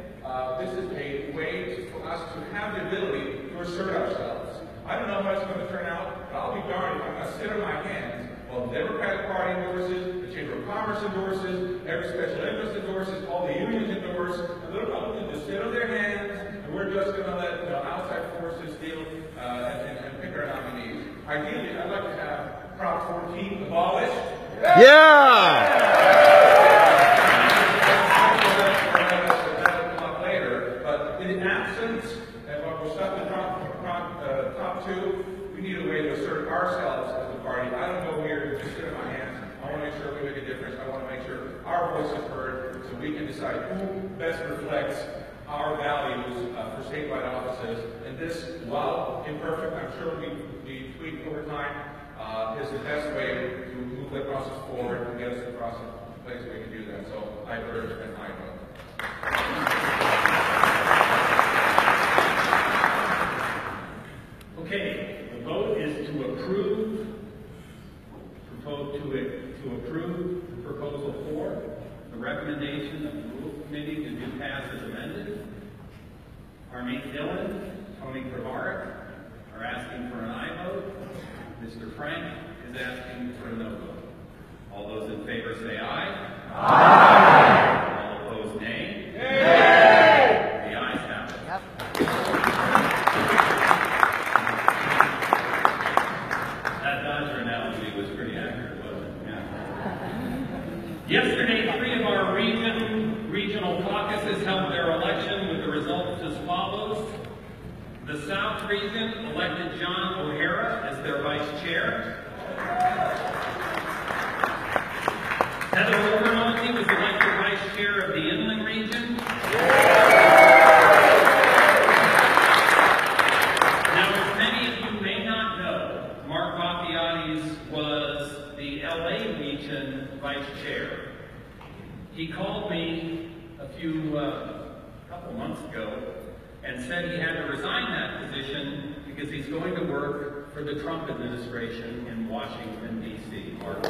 This is a way for us to have the ability to assert ourselves. I don't know how it's going to turn out, but I'll be darned if I'm going to sit on my hands while the Democratic Party endorses, the Chamber of Commerce endorses, every special interest endorses, all the unions endorse, and the Republicans just sit on their hands, and we're just going to let outside forces deal and pick our nominees. Ideally, I'd like to have Prop 14 abolished. Yeah! Later, but in absence, and while we're stuck with top 2, we need a way to assert ourselves as a party. I don't go here to just sit in my hands. I want to make sure we make a difference. I want to make sure our voice is heard so we can decide who best reflects our values for statewide offices. And this, while imperfect, I'm sure we tweak over time, is the best way to move that process forward and get us across the place where we can do that. So I urge and I vote. Okay, the vote is to approve the proposal 4, the recommendation of the Rules Committee to do pass as amended. Harmeet Dillon, Tony Kovarik are asking for an aye vote. Mr. Frank is asking for a no vote. All those in favor say aye. Aye. All opposed, nay. Nay. The ayes have it. Yep. That Dodger analogy was pretty accurate, wasn't it? Yeah. Yesterday, 3 of our regional caucuses held their election with the results as follows. The South region elected John O'Hara as their vice chair. Heather Overmulty was elected vice chair of the Inland region. Now, as many of you may not know, Mark Vapiates was the LA region vice chair. He called me a couple months ago and said he had to resign that position because he's going to work for the Trump administration in Washington, D.C. Mark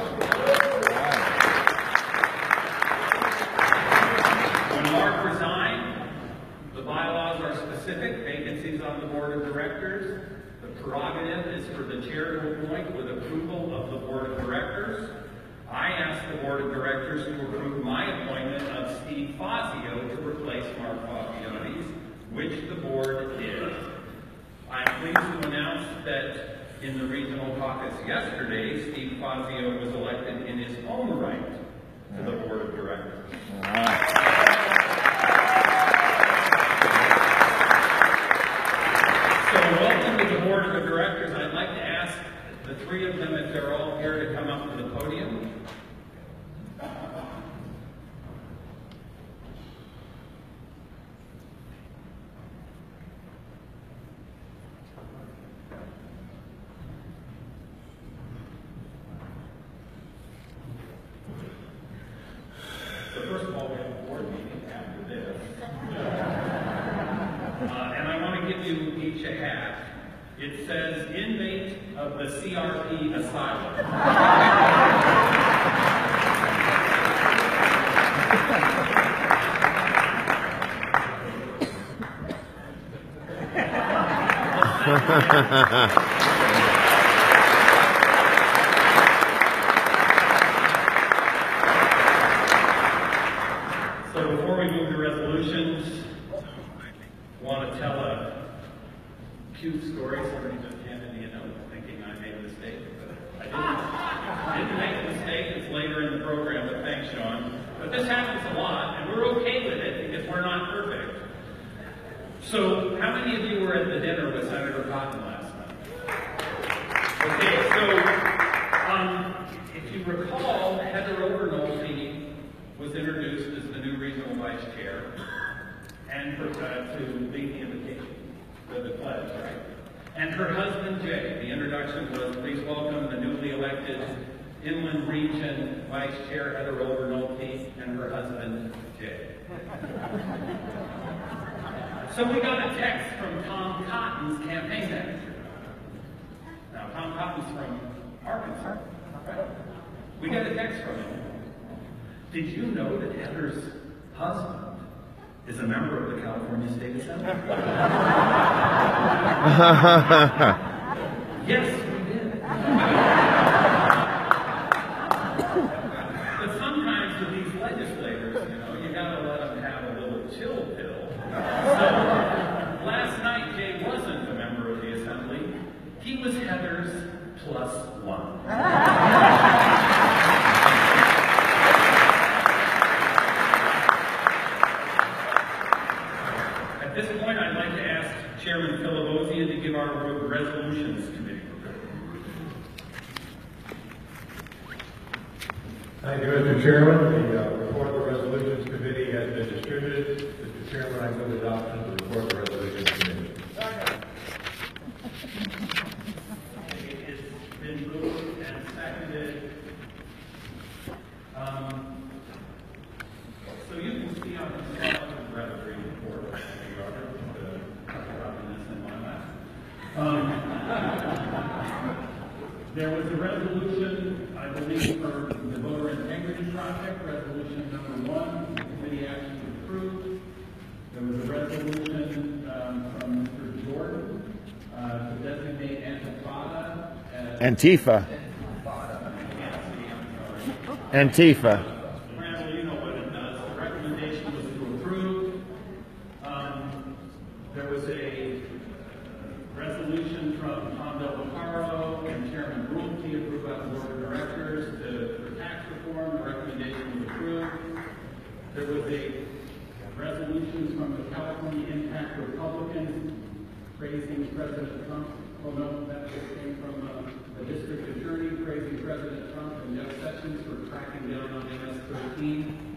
When Mark resigned, the bylaws are specific, vacancies on the board of directors. The prerogative is for the chair to appoint with approval of the board of directors. I asked the board of directors to approve my appointment of Steve Fazio to replace Mark Vapiates, which the board did. I am pleased to announce that in the regional caucus yesterday, Steve Fazio was elected in his own right to the board of directors. So welcome to the board of directors. I'd like to ask the 3 of them, if they're all here, to come up to the podium. So first of all, we have a board meeting. cat. It says inmate of the CRP asylum. So before we move to resolutions, I want to tell a cute story. Somebody just handed me a note thinking I made a mistake. But I didn't make a mistake. It's later in the program, but thanks, Sean. But this happens a lot, and we're okay with it because we're not perfect. So how many of you were at the dinner with Senator Cotton last night? Okay, so if you recall, Heather Overnolfi was introduced as the new regional vice chair and to lead the invitation for the pledge, right? And her husband, Jay. The introduction was, please welcome the newly elected Inland Region Vice Chair Heather Overnolfi and her husband, Jay. So we got a text from Tom Cotton's campaign manager. Now, Tom Cotton's from Arkansas, right? We got a text from him. Did you know that Heather's husband is a member of the California State Assembly? Yes, we did. But sometimes with these legislators, you gotta let them have a little chill pill. So last night, Jay wasn't a member of the Assembly. He was Heather's +1. At this point, I'd like to ask Chairman Filibosian to give our Resolutions Committee report. Thank you, Mr. Chairman. The report of the Resolutions Committee has been distributed. Mr. Chairman, I move adoption of the report of the Resolutions Committee. It's been moved and seconded. So you can see on the slide the Bradbury report. There was a resolution, I believe, for the voter integrity project, resolution number 1, the committee action approved. There was a resolution from Mr. Jordan to designate Antifa. Antifa. Randall, you know what it does. The recommendation was to approve. There was a resolution from Tom Del Vaccaro and Chairman Brule to approve by the Board of Directors for tax reform. The recommendation was approved. There was a resolution from the California Impact Republicans praising President Trump. Oh no, that just came from the district attorney praising President Trump and Jeff Sessions for tracking down on MS-13.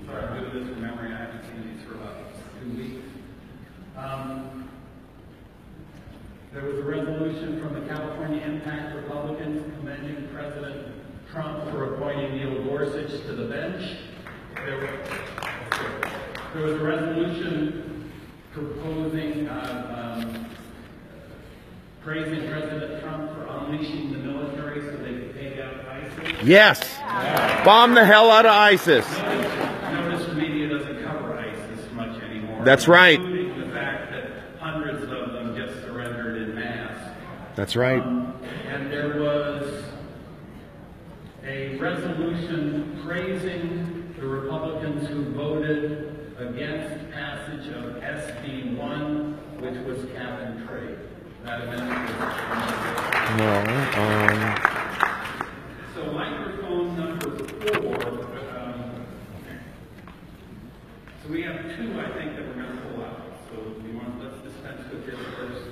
Sorry, I'm doing this from memory. I haven't seen these for about 2 weeks. There was a resolution from the California Impact Republicans commending President Trump for appointing Neil Gorsuch to the bench. There was a resolution proposing praising President Trump for unleashing the military so they could take out ISIS. Yes! Bomb the hell out of ISIS. Notice the media doesn't cover ISIS much anymore. That's right. Including the fact that hundreds of them just surrendered in mass. That's right. And there was a resolution praising the Republicans who voted against passage of SB 1, which was cap and trade. That amendment was So microphone number 4. So we have 2, I think, that we're going to pull out. So let's dispense with this first.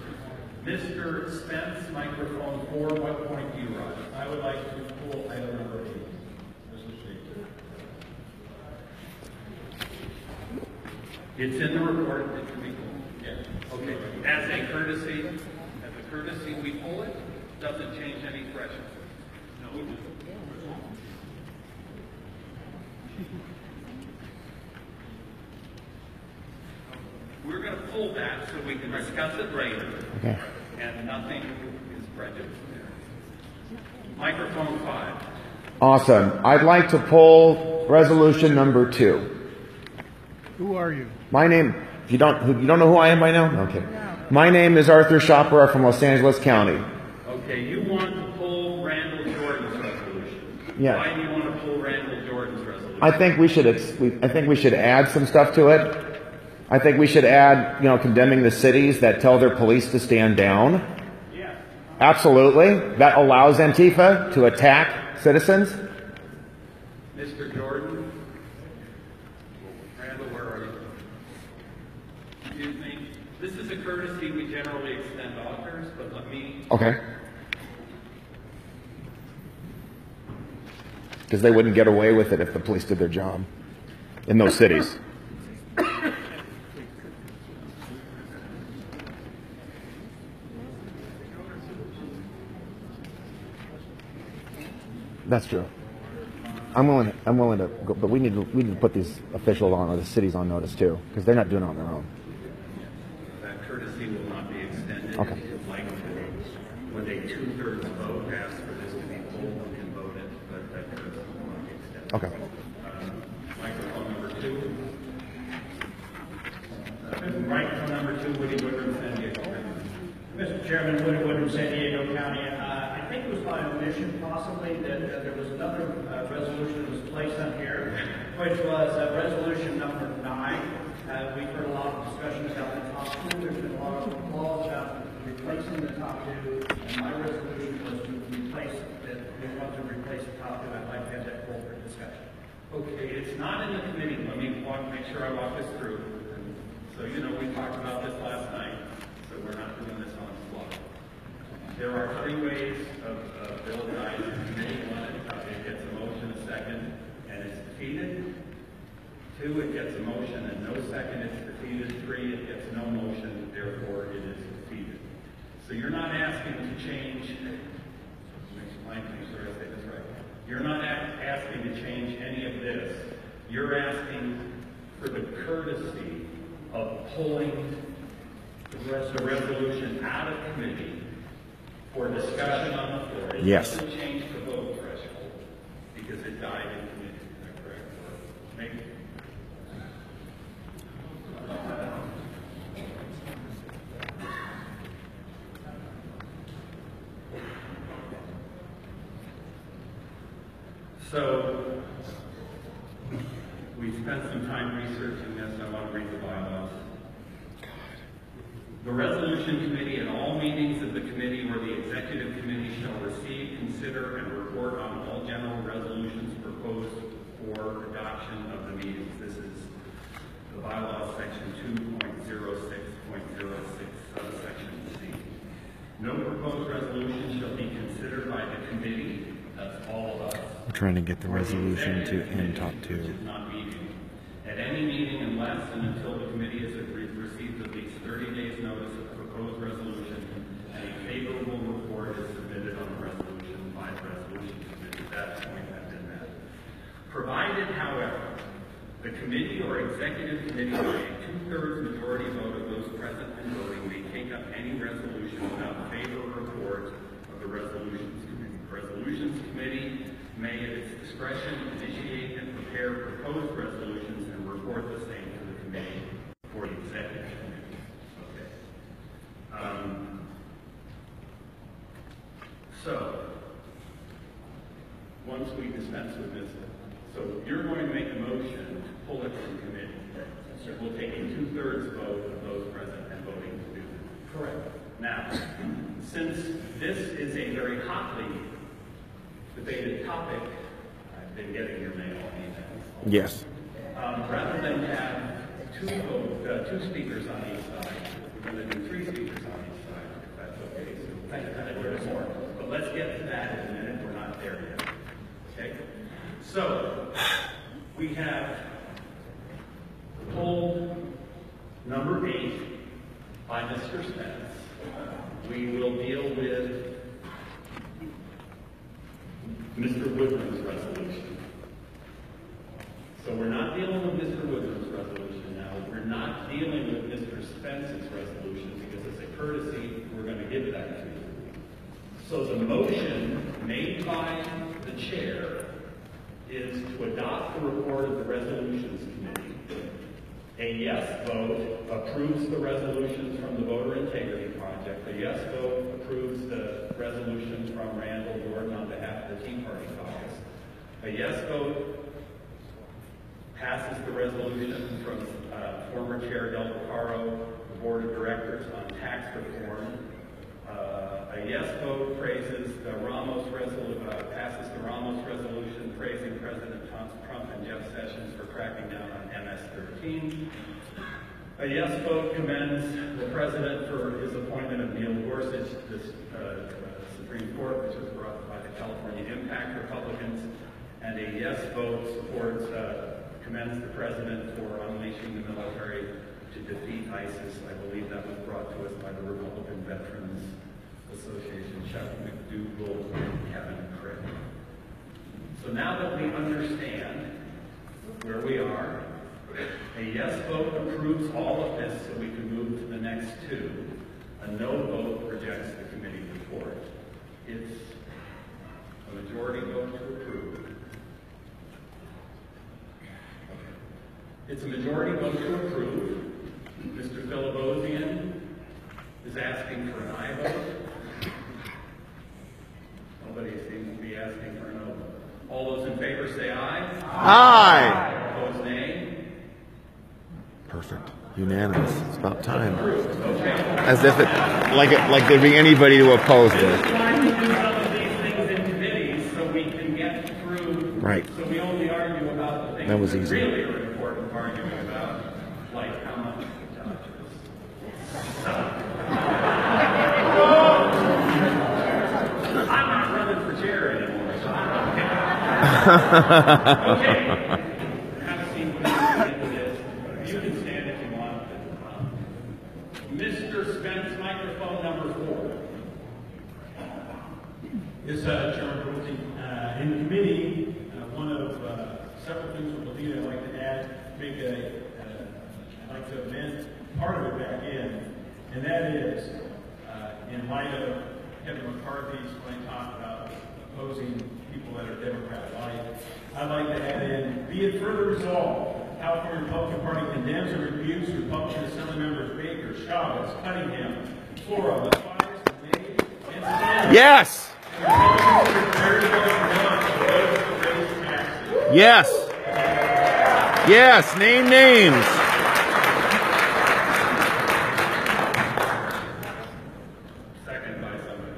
Mr. Spence, microphone 4, what point do you rise? I would like to pull item number 8. Mr. Speaker. It's in the report. It can be pulled. Yeah. Okay. As a courtesy, we pull it. Doesn't change any threshold. No, we don't. We're going to pull that so we can discuss it later. Okay. and nothing is prejudiced there. Microphone 5. Awesome. I'd like to pull resolution number 2. Who are you? My name, you don't know who I am by now? Okay. My name is Arthur Schaper. I'm from Los Angeles County. Okay, you want to pull Randall Jordan's resolution. Yeah. Why do you want to pull Randall Jordan's resolution? I think we should add some stuff to it. I think we should add, condemning the cities that tell their police to stand down. Yeah. Absolutely. That allows Antifa to attack citizens. Mr. Jordan? Randall, where are you? Excuse me. This is a courtesy we generally extend to authors, but let me... Okay. Because they wouldn't get away with it if the police did their job in those cities. That's true. I'm willing to go, but we need to put these officials on, or the cities on notice too, because they're not doing it on their own. That courtesy will not be extended. Okay. Like with a 2/3 vote, ask for this to be pulled and voted, but that courtesy will not be extended. Okay. Microphone number 2. Microphone number 2, Woody Woodrum, San Diego. Mr. Chairman, Woody Woodrum, San Diego County. I think it was by omission possibly that there was another resolution that was placed on here, which was resolution number 9. We've heard a lot of discussion about the top 2. There's been a lot of laws about replacing the top 2, and my resolution was to replace that. We want to replace the top 2. I'd like to have that call for discussion. Okay, it's not in the committee. Let me make sure I walk this through. So, we talked about this last night, so we're not doing this on the spot. There are 3 ways of bill guides in committee. 1, it gets a motion, a second, and it's defeated. 2, it gets a motion and no second, it's defeated. 3, it gets no motion, therefore it is defeated. So you're not asking to change, make sure I say this right. You're not asking to change any of this. You're asking for the courtesy of pulling the resolution out of committee for discussion on the floor. It Yes. doesn't change the vote threshold because it died in committee. Is that correct? Maybe. So, we spent some time researching this. I want to read the bylaws. The resolution committee at all meetings of the committee or the executive committee shall receive, consider, and report on all general resolutions proposed for adoption of the meetings. This is the bylaws section 2.06.06, subsection C. No proposed resolution shall be considered by the committee, that's all of us. I'm trying to get the resolution to end top 2. Which is not meeting. At any meeting unless and until the committee has received at least 30 days notice of the proposed resolution and a favorable report is submitted on the resolution by the resolution committee. That point has been met. Provided, however, the committee or executive committee by a 2/3 majority vote of those present and voting may take up any resolution without favorable report of the resolutions committee. The resolutions committee may at its discretion initiate and prepare proposed resolutions and report the same to the committee for the executive committee. Okay. So, once we dispense with this, so you're going to make a motion to pull it from committee. So we'll take a 2/3 vote of those present and voting to do that. Correct. Now, since this is a very hotly debated topic, I've been getting your mail emails. Yes. Rather than have two speakers on each side, we're going to do 3 speakers on each side, if that's okay. So kind of more. But let's get to that in a minute. We're not there yet. Okay? So, we have poll number 8 by Mr. Spence. We will deal with Mr. Woodrum's resolution. So we're not dealing with Mr. Woodrum's resolution now. We're not dealing with Mr. Spence's resolution because it's a courtesy. We're going to give that So the motion made by the chair is to adopt the report of the Resolutions Committee. A yes vote approves the resolutions from the Voter Integrity Project. A yes vote approves the resolutions from Randall Gordon on behalf of the Tea Party caucus. A yes vote passes the resolution from former Chair Del Picaro, the Board of Directors on tax reform. A yes vote praises the passes the Ramos resolution praising President Trump and Jeff Sessions for cracking down on MS-13. A yes vote commends the President for his appointment of Neil Gorsuch to the Supreme Court, which was brought by the California Impact Republicans. And a yes vote commends the President for unleashing the military to defeat ISIS. I believe that was brought to us by the Republican Veterans Association, Chuck McDougall, and Kevin Crick. So now that we understand where we are, a yes vote approves all of this so we can move to the next two. A no vote rejects the committee report. It's a majority vote to approve. It's a majority vote to approve. Mr. Philibosian is asking for an aye vote. Nobody seems to be asking for a no vote. All those in favor say aye. Aye. Opposed, nay. Perfect. Unanimous. It's about time. As if like there'd be anybody to oppose this. We're trying to do some of these things in committees so we can get through. Right. So we only argue about the things That was easy. really are important to argue about, like how much the judges. I'm not running for chair anymore, so I don't care. Okay. Have a seat with this. You can stand if you want. Mr. Spence, microphone number 4. Yes, Chairman Bruce. In committee, one of several things we believe I'd like to add, I'd like to amend part of it back in, and that is, in light of Kevin McCarthy's when he talked about opposing people that are Democrat-like, I'd like to add in, be it further resolved, California Republican Party condemns and rebukes Republican Assembly members Baker, Chavez, Cunningham, Flora, Mathias, May, and Sanders. Yes. Yes. Yes. Name names. Second by somebody.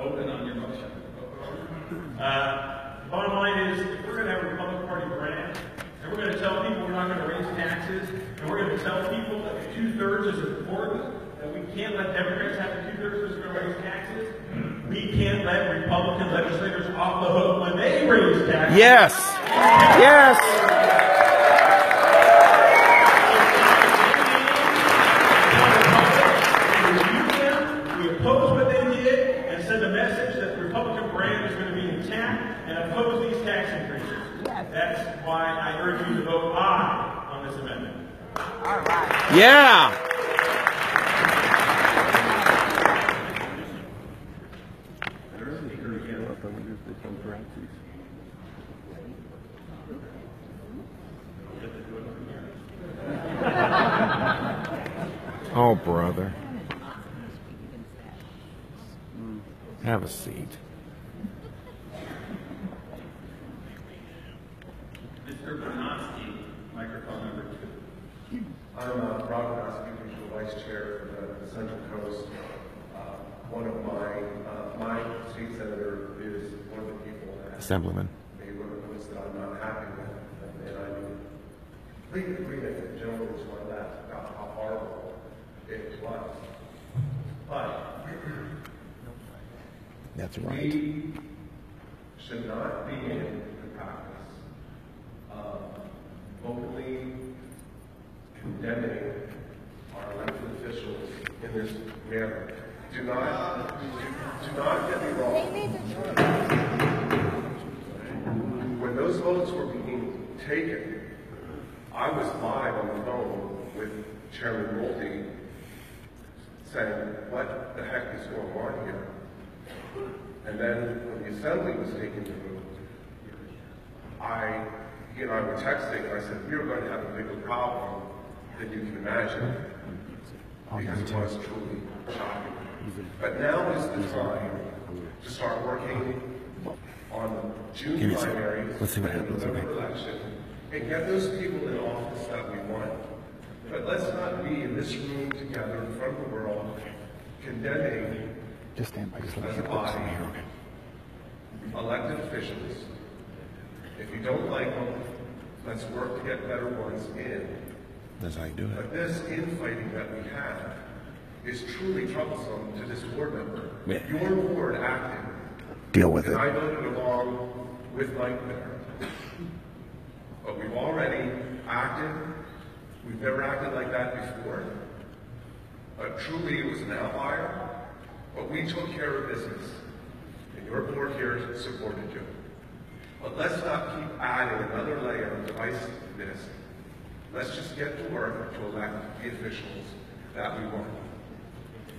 Open on your motion. Bottom line is, if we're going to have a Republican Party brand, and we're going to tell people we're not going to raise taxes, and we're going to tell people that the 2/3 is important, that we can't let Democrats have the 2/3 who's going to raise taxes, we can't let Republican legislators off the hook when they raise taxes. Yes. Yes. We oppose what they did and send a message that the Republican brand is going to be intact and oppose these tax increases. That's why I urge you to vote aye on this amendment. All right. Yeah. Oh, brother. Have a seat. Mr. Bernowski, microphone number 2. I'm Rob Bernowski, Regional Vice Chair for the Central Coast. One of my state senator is one of the people that Assemblyman. made one of the points that I'm not happy with. And I completely agree that the gentleman was one of that, about how horrible it was. But that's right. We should not be in the practice of openly condemning our elected officials in this manner. Do not get me wrong. When those votes were being taken, I was live on the phone with Chairman Moulty saying, what the heck is going on here? And then when the assembly was taking the vote, he and I were texting, and I said, we are going to have a bigger problem than you can imagine, because it was truly shocking. But now is the time to start working on the June primaries and the November election, and get those people in office that we want. But let's not be in this room together in front of the world condemning just stand by, just as a body elected officials. If you don't like them, let's work to get better ones in. That's how you do it. But this infighting that we have is truly troublesome to this board member. Yeah. Your board acted. Deal with and it. I voted along with Mike there. But we've already acted. We've never acted like that before. But truly it was an outlier. But we took care of business. And your board here supported you. But let's not keep adding another layer of divisiveness. Let's just get to work to elect the officials that we want.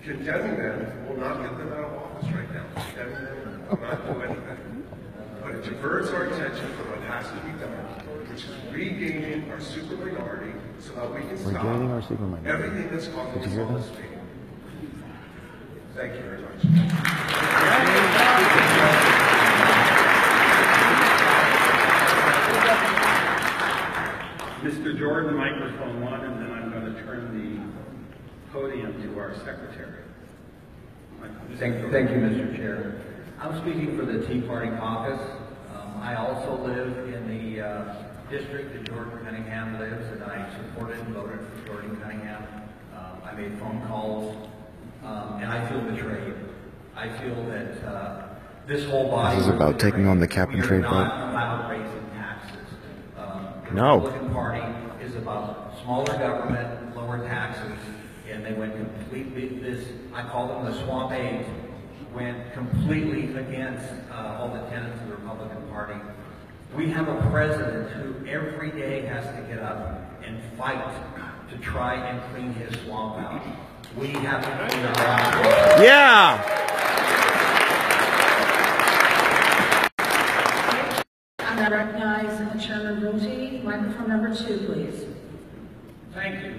Condemning them will not get them out of office right now. Condemning them will not do anything. But it diverts our attention from what has to be done, which is regaining our super minority so that we can stop everything that's causing us all this pain. Thank you very much. Mr. Jordan, microphone 1, and then I'm going to turn the podium to our secretary. Thank you, Mr. Chair. I'm speaking for the Tea Party caucus. I also live in the district that Jordan Cunningham lives, and I supported and voted for Jordan Cunningham. I made phone calls, and I feel betrayed. I feel that this whole body... This is about taking on the cap and trade vote. We are not about raising taxes. The No. Republican Party is about smaller government, lower taxes, and they went completely, I call them the swamp aid, went completely against all the tenets of the Republican Party. We have a president who every day has to get up and fight to try and clean his swamp out. We have to clean our own. Yeah! I recognize Chairman Brulte. Microphone number 2, please. Thank you.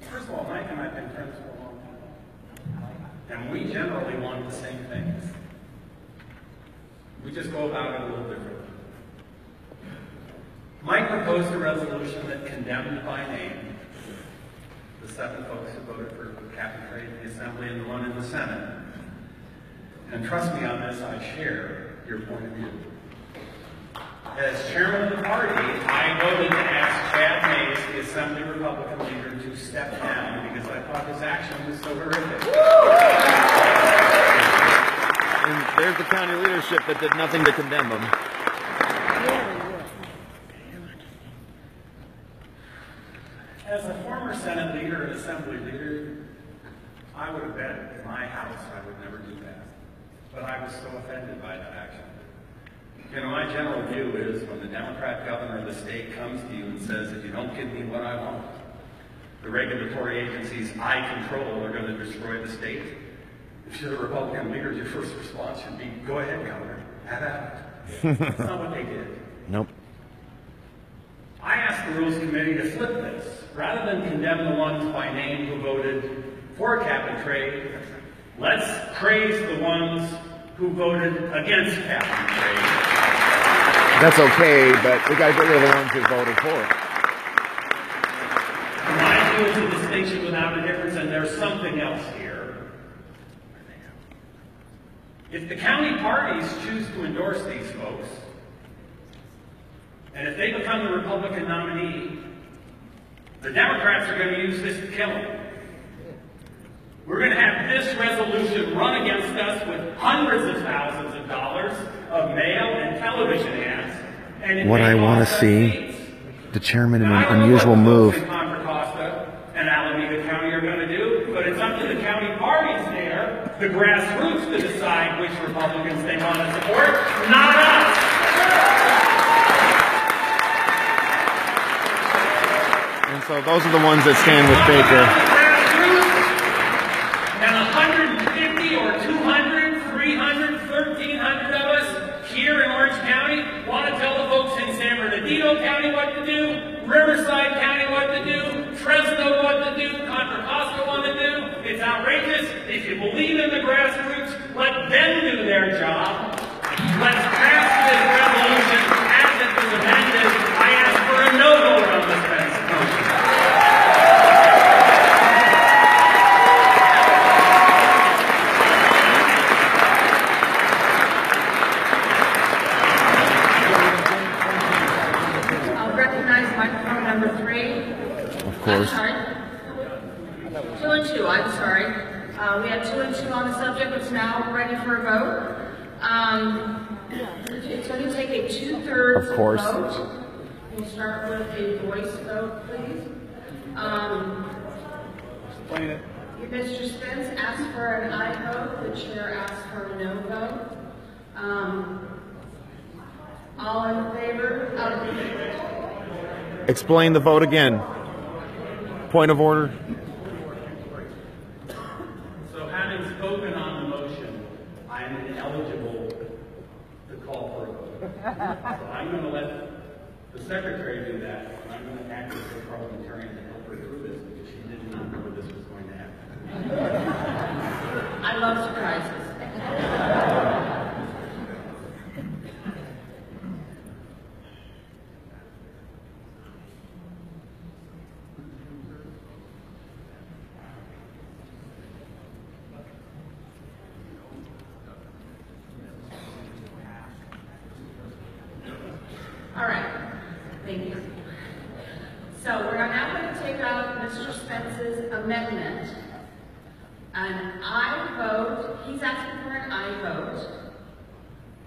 First of all, Mike and I have been friends for a long time. And we generally want the same things. We just go about it a little differently. Mike proposed a resolution that condemned by name the 7 folks who voted for cap and trade in the Assembly and the 1 in the Senate. And trust me on this, I share your point of view. As chairman of the party, I voted to ask Chad Mays, the Assembly Republican leader, to step down because I thought his action was so horrific. And there's the county leadership that did nothing to condemn him. As a former Senate leader and Assembly leader, I would have bet in my house I would never do that. But I was so offended by that action. You know, my general view is when the Democrat governor of the state comes to you and says, if you don't give me what I want, the regulatory agencies I control are going to destroy the state. If you're the Republican leader, your first response should be, go ahead, Governor, have at it. That's not what they did. Nope. I asked the Rules Committee to flip this. Rather than condemn the ones by name who voted for cap and trade, let's praise the ones who voted against cap and trade. That's okay, but we got to get rid of the ones who voted for it. In my view, it's a distinction without a difference, and there's something else here. If the county parties choose to endorse these folks, and if they become the Republican nominee, the Democrats are going to use this to kill them. We're going to have this resolution run against us with hundreds of thousands of dollars of mail and television ads. And What I want to see, the chairman in an unusual move. Contra Costa and Alameda County are going to do, but it's up to the county parties there, the grassroots, to decide which Republicans they want to support, not So those are the ones that stand with Baker. And 150 or 200, 300, 1,300 of us here in Orange County want to tell the folks in San Bernardino County what to do, Riverside County what to do, Fresno what to do, Contra Costa what to do. It's outrageous. If you believe in the grassroots, let them do their job. Let's pass this resolution as it was amended. I ask for a no vote on this motion. I'll recognize microphone number 3. Of course. I'm sorry. 2 and 2, I'm sorry. We have 2 and 2 on the subject, which is now ready for a vote. It's going to take a 2/3 Of course. vote. We'll start with a voice vote, please. Explain it. Mr. Spence asked for an aye vote. The chair asked for a no vote. All in favor of Explain the vote again. Point of order. So having spoken on the motion, I am ineligible to call for a vote. So I'm going to let the secretary do that, and I'm going to act as a parliamentarian to help her through this because she did not know this was going to happen. I love surprises. All right, thank you. So we're now going to take out Mr. Spence's amendment. An aye vote, he's asking for an aye vote.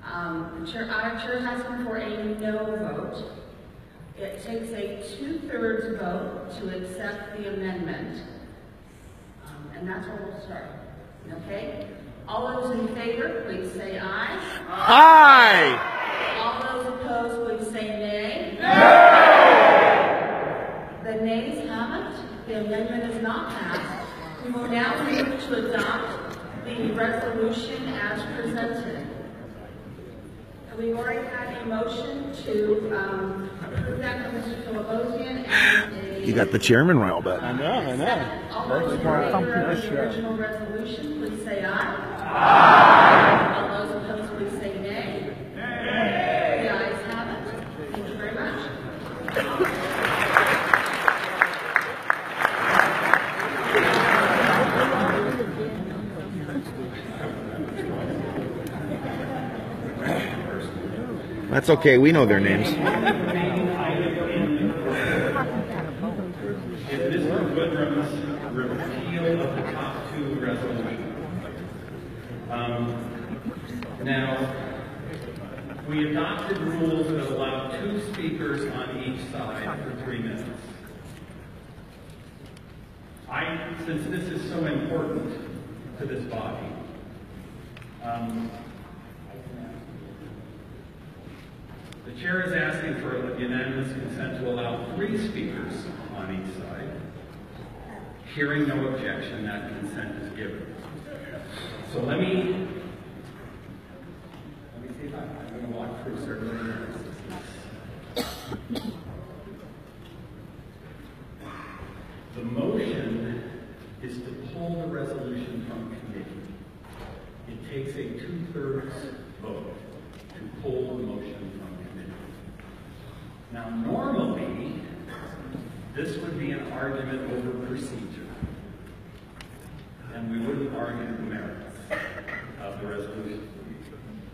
Our chair is asking for a no vote. It takes a 2/3 vote to accept the amendment. And that's where we'll start, okay? All those in favor, please say aye. Aye! All those opposed, please say nay. The nays have it. The amendment is not passed. We will now move to adopt the resolution as presented. And we've already had a motion to approve that from Mr. Philibosian and a... You got the chairman riled up. I know. All those in favor of the original resolution, please say aye. All those opposed, please say nay. The ayes have it. Thank you very much. That's okay. We know their names. Is Mr. Woodrum's repeal of the top 2 resolutions. Now, we adopted rules that allow 2 speakers on each side for 3 minutes. Since this is so important to this body, the chair is asking for unanimous consent to allow 3 speakers on each side. Hearing no objection, that consent is given. So let me see if I'm going to walk through certain things. The motion is to pull the resolution from committee. It takes a 2/3 vote to pull the motion from committee. Now, normally, this would be an argument over procedure, and we wouldn't argue the merits of the resolution.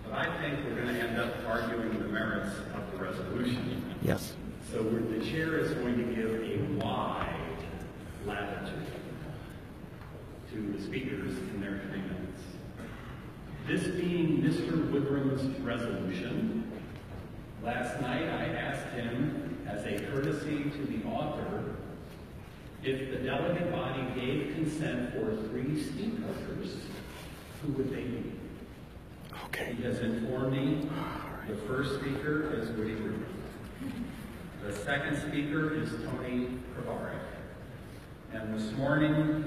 But I think we're going to end up arguing the merits of the resolution. Yes. So the chair is going to give a wide latitude to the speakers in their 3 minutes. This being Mr. Woodrum's resolution, last night I asked him, as a courtesy to the author, if the delegate body gave consent for 3 speakers, who would they be? Okay. He has informed me the first speaker is Woody Rubin. The second speaker is Tony Kravaric. And this morning,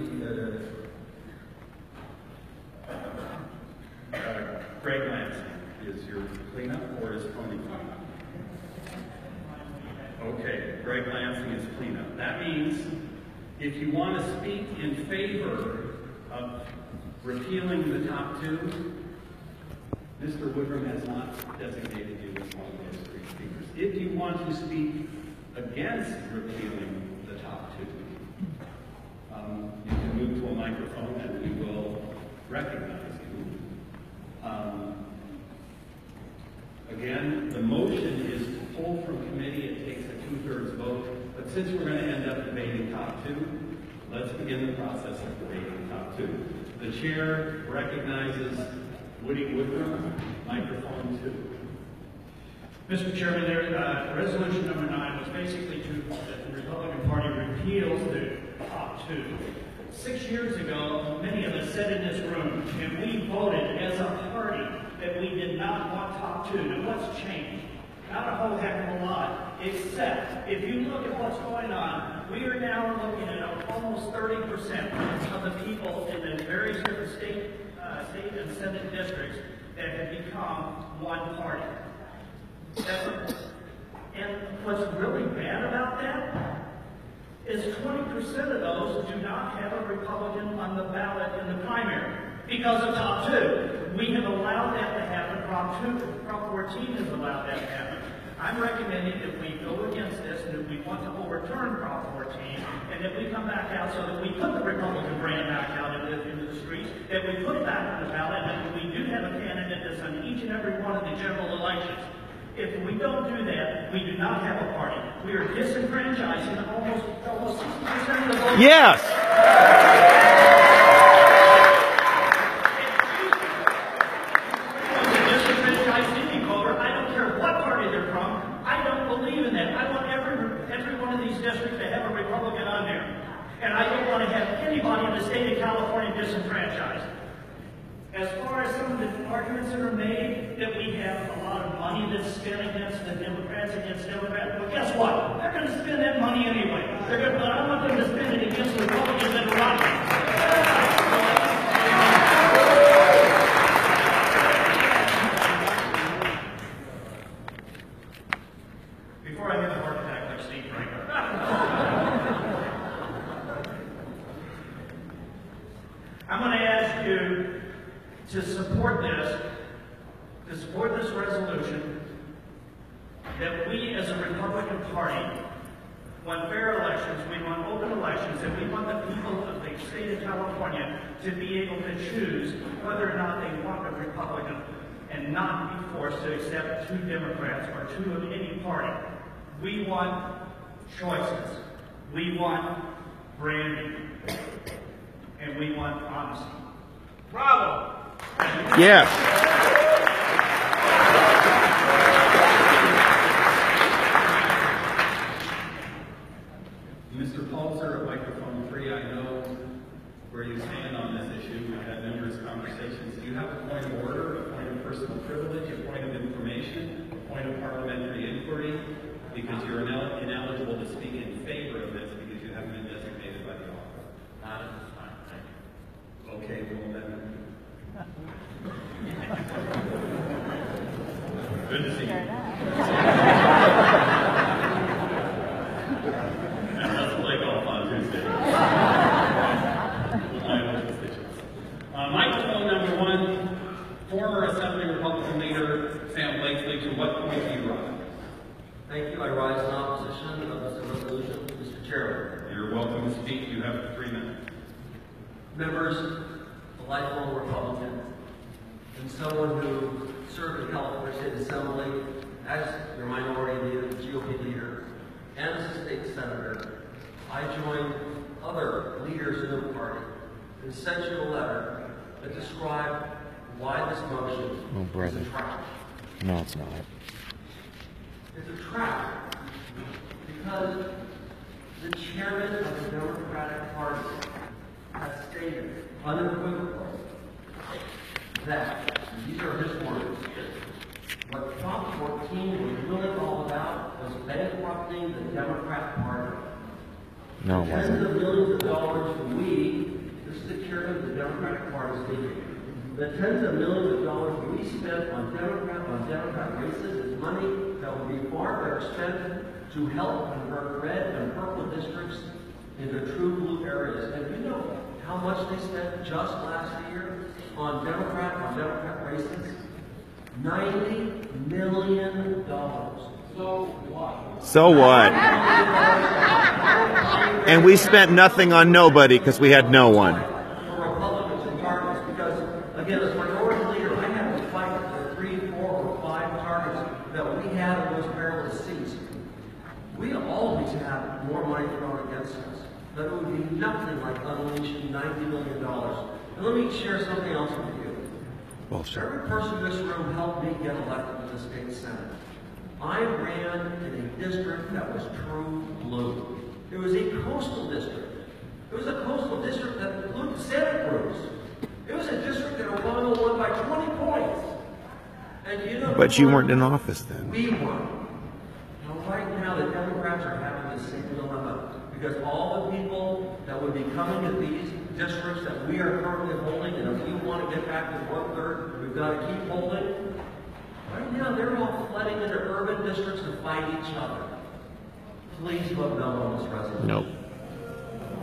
Greg Lansing is your cleanup, or is Tony cleanup? Okay, Greg Lansing is cleanup. That means if you want to speak in favor of repealing the top two, Mr. Woodrum has not designated you as one of those three speakers. If you want to speak against repealing the top two, you can move to a microphone and we will recognize you. Again, the motion is to pull from committee. It takes a 2/3 vote. But since we're going to end up debating top two, let's begin the process of debating top two. The chair recognizes Woody Woodrum, microphone 2. Mr. Chairman, resolution number 9 was basically that the Republican Party repeals the top two. 6 years ago, many of us sat in this room and we voted as a party that we did not want top two. Now what's changed? Not a whole heck of a lot, except if you look at what's going on, we are now looking at almost 30% of the people in the various different state and Senate districts that have become one party. And what's really bad about that is 20% of those do not have a Republican on the ballot in the primary because of top two. We have allowed that to happen. Prop 14 has allowed that to happen. I'm recommending that we go against this and that we want to overturn Prop 14 and that we come back out so that we put the Republican brand back out into the streets, that we put it back on the ballot, and that we do have a candidate that's on each and every one of the general elections. If we don't do that, we do not have a party. We are disenfranchising almost 60% of the vote. Yes! Disenfranchised. As far as some of the arguments that are made that we have a lot of money that's spent against the Democrats, well, guess what? They're going to spend that money anyway. But I don't want them to spend it against the Republicans that are running. Before I get a heart attack like Steve Franco. I'm going to ask you to support this resolution, that we as a Republican Party want fair elections, we want open elections, and we want the people of the state of California to be able to choose whether or not they want a Republican and not be forced to accept 2 Democrats or 2 of any party. We want choices. We want branding. And we want honesty. Bravo! Yes. Mr. Palzer at microphone 3, I know where you stand on this issue. We've had numerous conversations. Do you have a point of order, a point of personal privilege, a point of information, a point of parliamentary inquiry? Because you're ineligible to speak in favor of this because you haven't been designated by the office. Not at this time. Thank you. Okay, well then. Good to see you. Let's play golf on Tuesday. Microphone number 1, former Assembly Republican leader Sam Blakeslee. To what point do you rise? Thank you. I rise in opposition of this resolution, Mr. Chairman. You're welcome to speak. You have 3 minutes. Members, a lifelong Republican, and someone who served in California State Assembly as your minority leader, the GOP leader, and as a state senator, I joined other leaders in the party and sent you a letter that described why this motion is a trap. No, it's not. It's a trap because the chairman of the Democratic Party has stated unequivocally that, these are his words, what Prop 14 was really all about was bankrupting the Democrat Party. No, it Tens wasn't. of millions of dollars this is the chairman of the Democratic Party speaking. The tens of millions of dollars we spent on Democrat races is money that would be far better spent to help convert red and purple districts into true blue areas. And you know how much they spent just last year on Democrat races? $90 million. So what? So what? And we spent nothing on nobody because we had no one. For Republicans and targets, because again, as minority leader, I had to fight for 3, 4, or 5 targets that we had on those perilous seats. We always have more money thrown against us, but it would be nothing like unleashing $90 million. And let me share something else with you. Bullshit. Every person in this room helped me get elected to the state senate. I ran in a district that was true blue. It was a coastal district. It was a coastal district that included Santa Cruz. It was a district that Obama won by 20 points. And you know, But you weren't in office then. we won. Now, right now, the Democrats are having the same dilemma because all the people that would be coming to these districts that we are currently holding, and if we want to get back to 1/3, we've got to keep holding. Right now, they're all flooding into urban districts to fight each other. Please vote no on this resolution. Nope.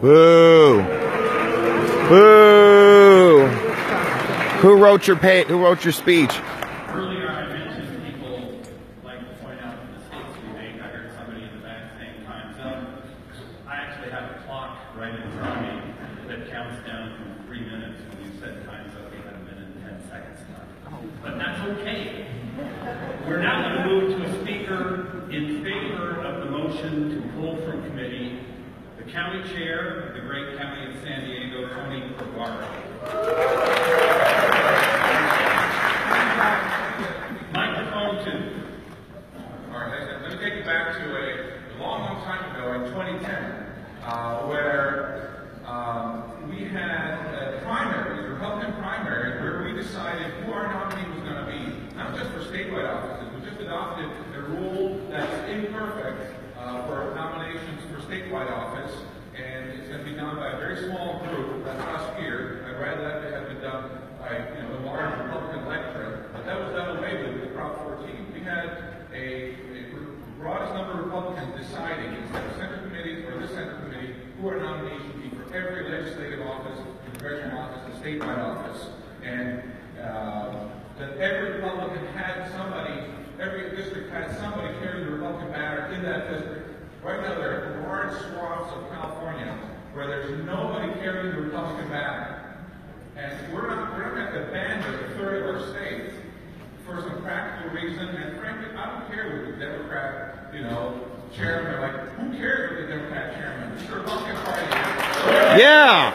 Boo! Boo! Who wrote your speech? Earlier I mentioned people like to point out the mistakes we make. I heard somebody in the back saying time's up. I actually have a clock right in front of me that counts down from 3 minutes. When you said time's up, we had 1 minute and 10 seconds left. But that's okay. We're now going to move to a speaker in favor of the motion to pull from committee, the county chair of the great county of San Diego, Tony Provaro. Microphone 2. All right, let me take you back to a long time ago in 2010, where we had a primary, a Republican primary, where we decided who our nominee was going to be, not just for statewide offices. We just adopted a rule that's imperfect for nominations for statewide office, and it's going to be done by a very small group, that's us here. I'd rather that it had been done by the large Republican electorate, but that was done away with Prop 14. We had a broadest number of Republicans deciding, instead of Central Committee or this Central Committee, who our nominee should be for every legislative office, congressional office, and statewide office. And that every Republican had somebody, every district had somebody carrying the Republican banner in that district. Right now there are large swaths of California where there's nobody carrying the Republican banner. And we're not going to abandon a third of our states for some practical reason. And frankly, I don't care what the Democrat, chairman, like, who cares what the Democrat chairman? It's the Republican Party. Yeah!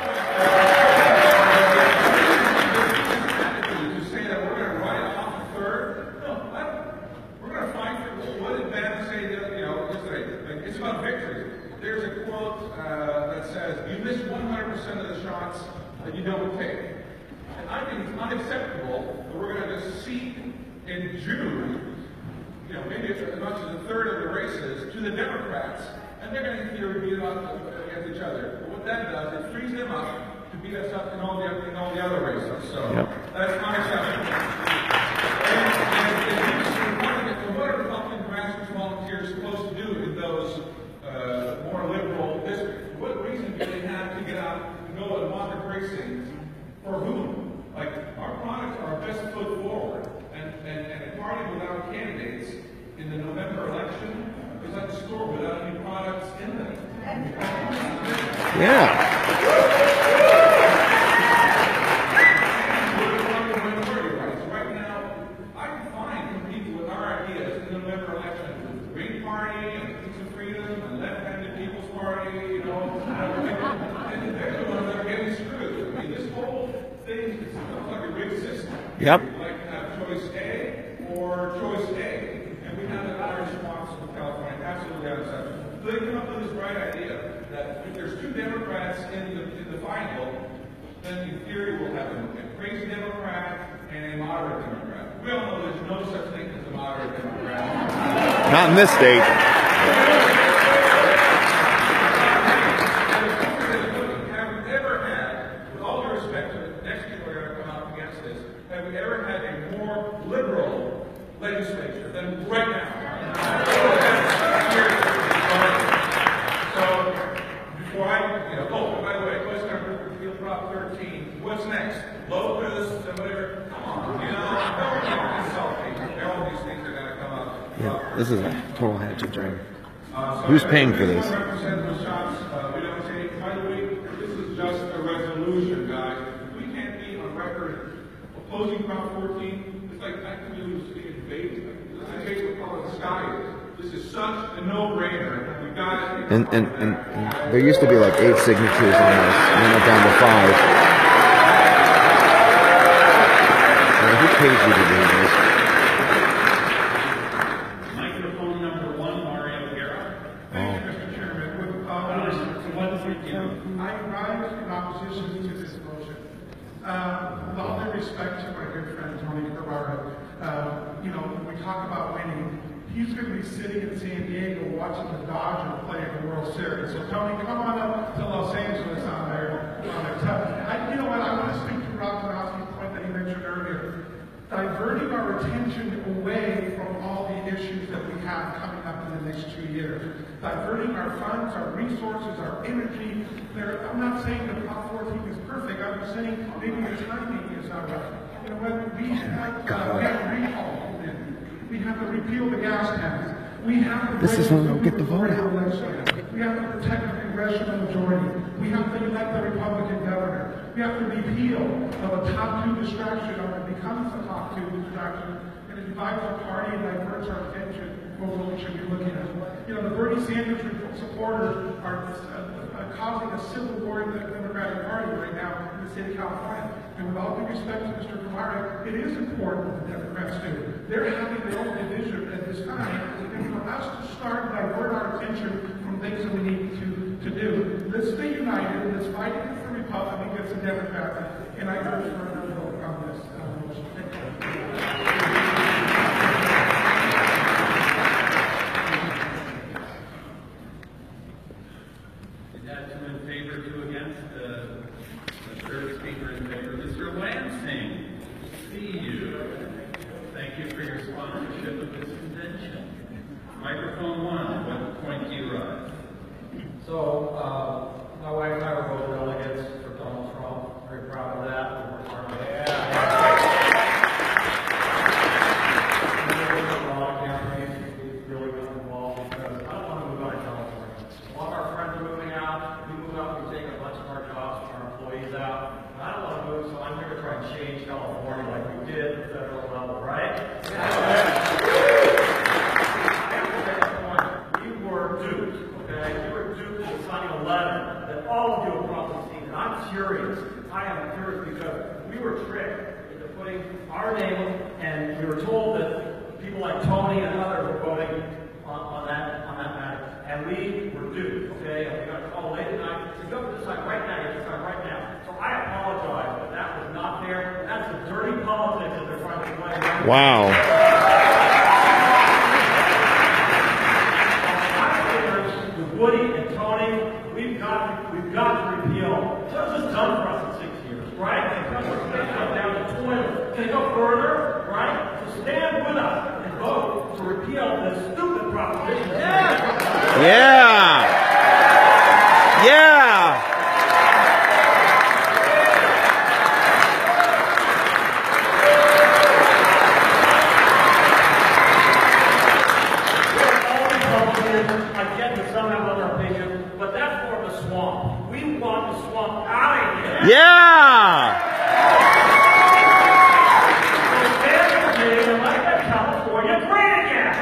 To say that we're going to write off a third? No, we're going to fight for what did Bannon say yesterday? It's about victory. There's a quote that says, you miss 100% of the shots that you don't take. And I think it's unacceptable that we're going to just seat in June, maybe as much as a third of the races to the Democrats, and they're going to continue to beat up against each other. But what that does, it frees them up to beat us up in all the other races. So that's unacceptable. And what are Republican grassroots volunteers supposed to do in those more liberal districts? What reason do they have to get out and go and walk the precincts? For whom? Like, our products are our best foot forward. And a party without candidates in the November election is like a store without any products in them. Yeah. Right now, I can find people with our ideas in the November election with the Green Party and Peace of Freedom and Left-Handed People's Party, and they're the ones that are getting screwed. I mean, this whole thing is like a rigged system. Yep. We'd like to have choice A or choice A, and we have an Irish response from California, absolutely unacceptable. So they come up with this bright idea that if there's 2 Democrats in the final, then in theory we'll have a crazy Democrat and a moderate Democrat. We all know there's no such thing as a moderate Democrat. Not in this state. legislature, then right now. So, before oh, by the way, question number, Appeal Prop 13, what's next? Locusts and whatever? Come on, don't insult people. All these things are going to come up. Yeah, this is a total hatchet job. Who's paying for this? We don't take, by the way, this is just a resolution, guys. We can't be on record opposing Prop 14. It's like actively sitting in debate. I hate what color the sky is. This is such a no-brainer. We got it. And there used to be like 8 signatures on this, and then went down to 5. Now, who paid you to do this? Microphone number 1, Mario Guerra. Thank you, Mr. Chairman. With I rise in opposition to this motion. With all due respect to my good friend Tony Guevara, when we talk about winning, he's going to be sitting in San Diego watching the Dodgers play in the World Series. So Tony, come on up to Los Angeles on there. You know what? I want to speak to Rob Zanowski's point that he mentioned earlier. Diverting our attention away from all the issues that we have coming up in the next 2 years. Diverting our funds, our resources, our energy. I'm not saying that Prop 14 is perfect. I'm just saying maybe the timing is not right. You know what? We have recall. We have to repeal the gas tax. We have to This is when they'll get the vote out. We have to protect the congressional majority. We have to elect the Republican governor. We have to repeal a top 2 distraction or it becomes a top 2 distraction and it divides our party and diverts our attention from what we should be looking at. The Bernie Sanders supporters are causing a civil war in the Democratic Party right now in the state of California. And with all due respect to Mr. Guevara, it is important what the Democrats do. They're having their own division at this time, and for us to start divert our attention from things that we need to do. Let's stay united. Let's fight against the Republican, against the Democrats, and I urge for another vote on this motion. Is that 2 in favor, 2 against? The third speaker in favor, Mr. Lansing. See you. Thank you for your sponsorship of this convention. Microphone 1, what point do you rise? So, my wife and I were both delegates for Donald Trump. Very proud of that. We worked hard on that. A lot of campaigns, we really got involved because I don't want to move out of California. A lot of our friends are moving out. We move out, we take a bunch of our jobs, our employees out. And I don't want to move, so I'm here to try and change California like we did at the federal level, right? We were duped, okay? We were duped into signing a letter that all of you have probably seen. And I'm furious. I am furious because we were tricked into putting our name, and we were told that people like Tony and others were voting on that matter. And we were duped, okay? And we got a call late at night to go to the site right now. You have to sign right now. So I apologize, but that was not fair. That's the dirty politics that they're trying to play. Wow. Woody and Tony, we've got to repeal. This is done for us in 6 years, right? They come down the toilet. Can they go further, right? So stand with us and vote to repeal this stupid proposition. Yeah. Yeah. I get that some have other opinions, but that's more of a swamp. We want the swamp out of here. Yeah. So stand with me and let that California great again.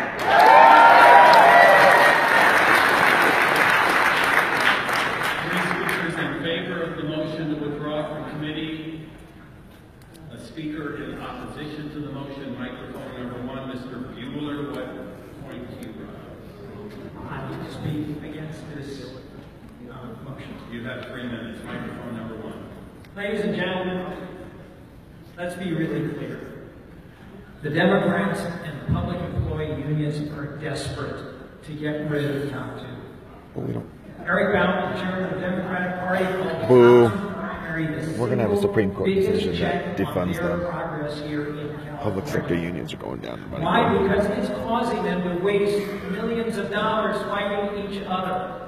Three speakers in favor of the motion to withdraw from committee. A speaker in opposition to the motion. Microphone number 1, Mr. Bueller. What point do you rise? I need to speak against this motion. You have 3 minutes. Microphone number 1. Ladies and gentlemen, let's be really clear. The Democrats and the public employee unions are desperate to get rid of the top 2. But we don't. Eric Bauman, the chairman of the Democratic Party, called Boo. the top 2 primary, the We're going to have a Supreme Court biggest decision that check on defunds their them. progress here in California. Public sector unions are going down. Why? Because it's causing them to waste millions of dollars fighting each other.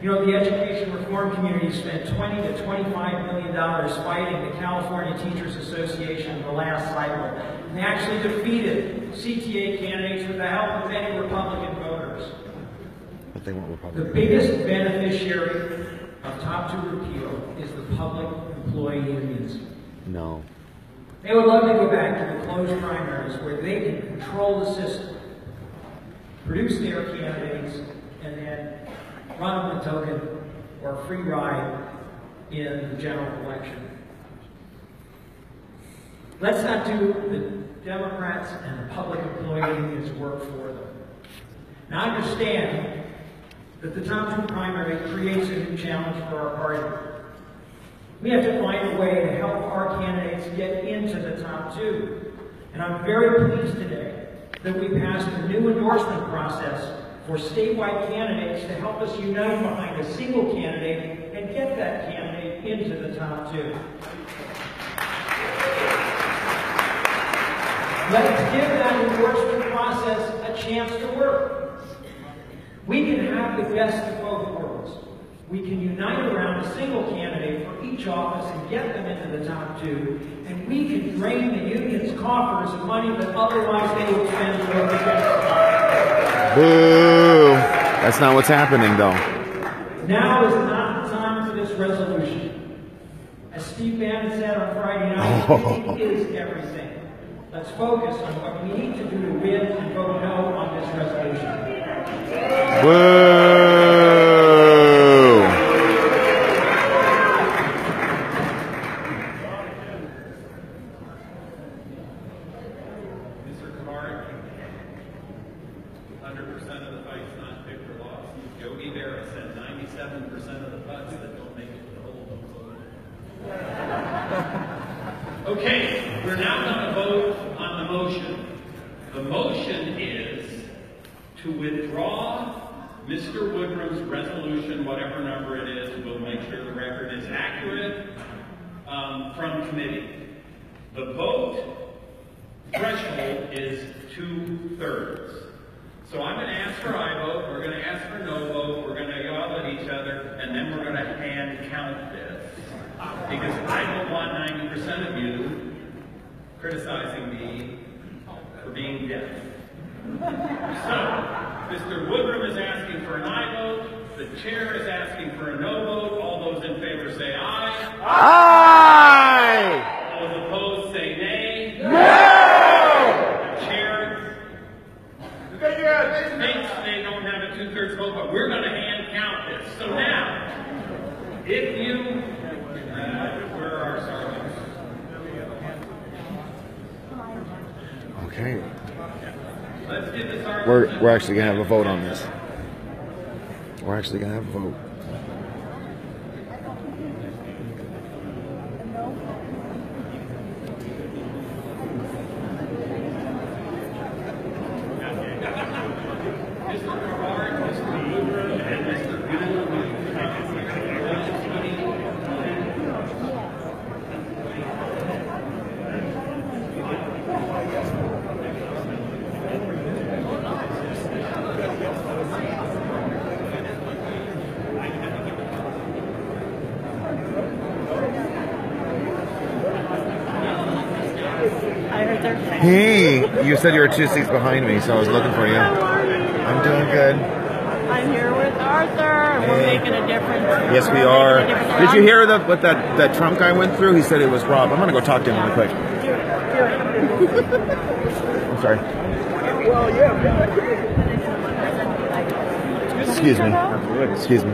You know, the education reform community spent $20 to $25 million fighting the California Teachers Association in the last cycle, and actually defeated CTA candidates with the help of many Republican voters. But they want Republican. The biggest beneficiary of Top 2 repeal is the public employee unions. No. They would love to go back to the closed primaries where they can control the system, produce their candidates, and then run them a token or a free ride in the general election. Let's not do the Democrats and the public employee unions work for them. Now understand that the Top 2 primary creates a new challenge for our party. We have to find a way to help our candidates get into the Top 2. And I'm very pleased today that we passed a new endorsement process for statewide candidates to help us unite behind a single candidate and get that candidate into the Top 2. Let's give that endorsement process a chance to work. We can have the best of both worlds. We can unite around a single candidate for each office and get them into the Top 2, and we can drain the union's coffers of money that otherwise they would spend for the Boo! That's not what's happening, though. Now is not the time for this resolution. As Steve Bannon said on Friday night, it is everything. Let's focus on what we need to do to win and vote no on this resolution. Boo! Okay, we're now going to vote on the motion. The motion is to withdraw Mr. Woodrum's resolution, whatever number it is, we'll make sure the record is accurate, from committee. The vote threshold is 2/3. So I'm going to ask for aye vote, we're going to ask for no vote, we're going to yell at each other, and then we're going to hand count this. Because I don't want 90% of you criticizing me for being deaf. So, Mr. Woodrum is asking for an aye vote, the chair is asking for a no vote, all those in favor say aye. Aye! All those opposed say nay. No! The chair thinks they don't have a 2/3 vote, but we're going to hand count this. So now, if you where are our sergeants? Okay. Let's get the sergeants. We're actually going to have a vote on this. We're actually going to have a vote. Hey, you said you were 2 seats behind me, so I was looking for you. I'm doing good. I'm here with Arthur, and we're making a difference. Yes, we are. Did you hear what that Trump guy went through? He said it was Rob. I'm going to go talk to him really quick. I'm sorry. Excuse me. Excuse me.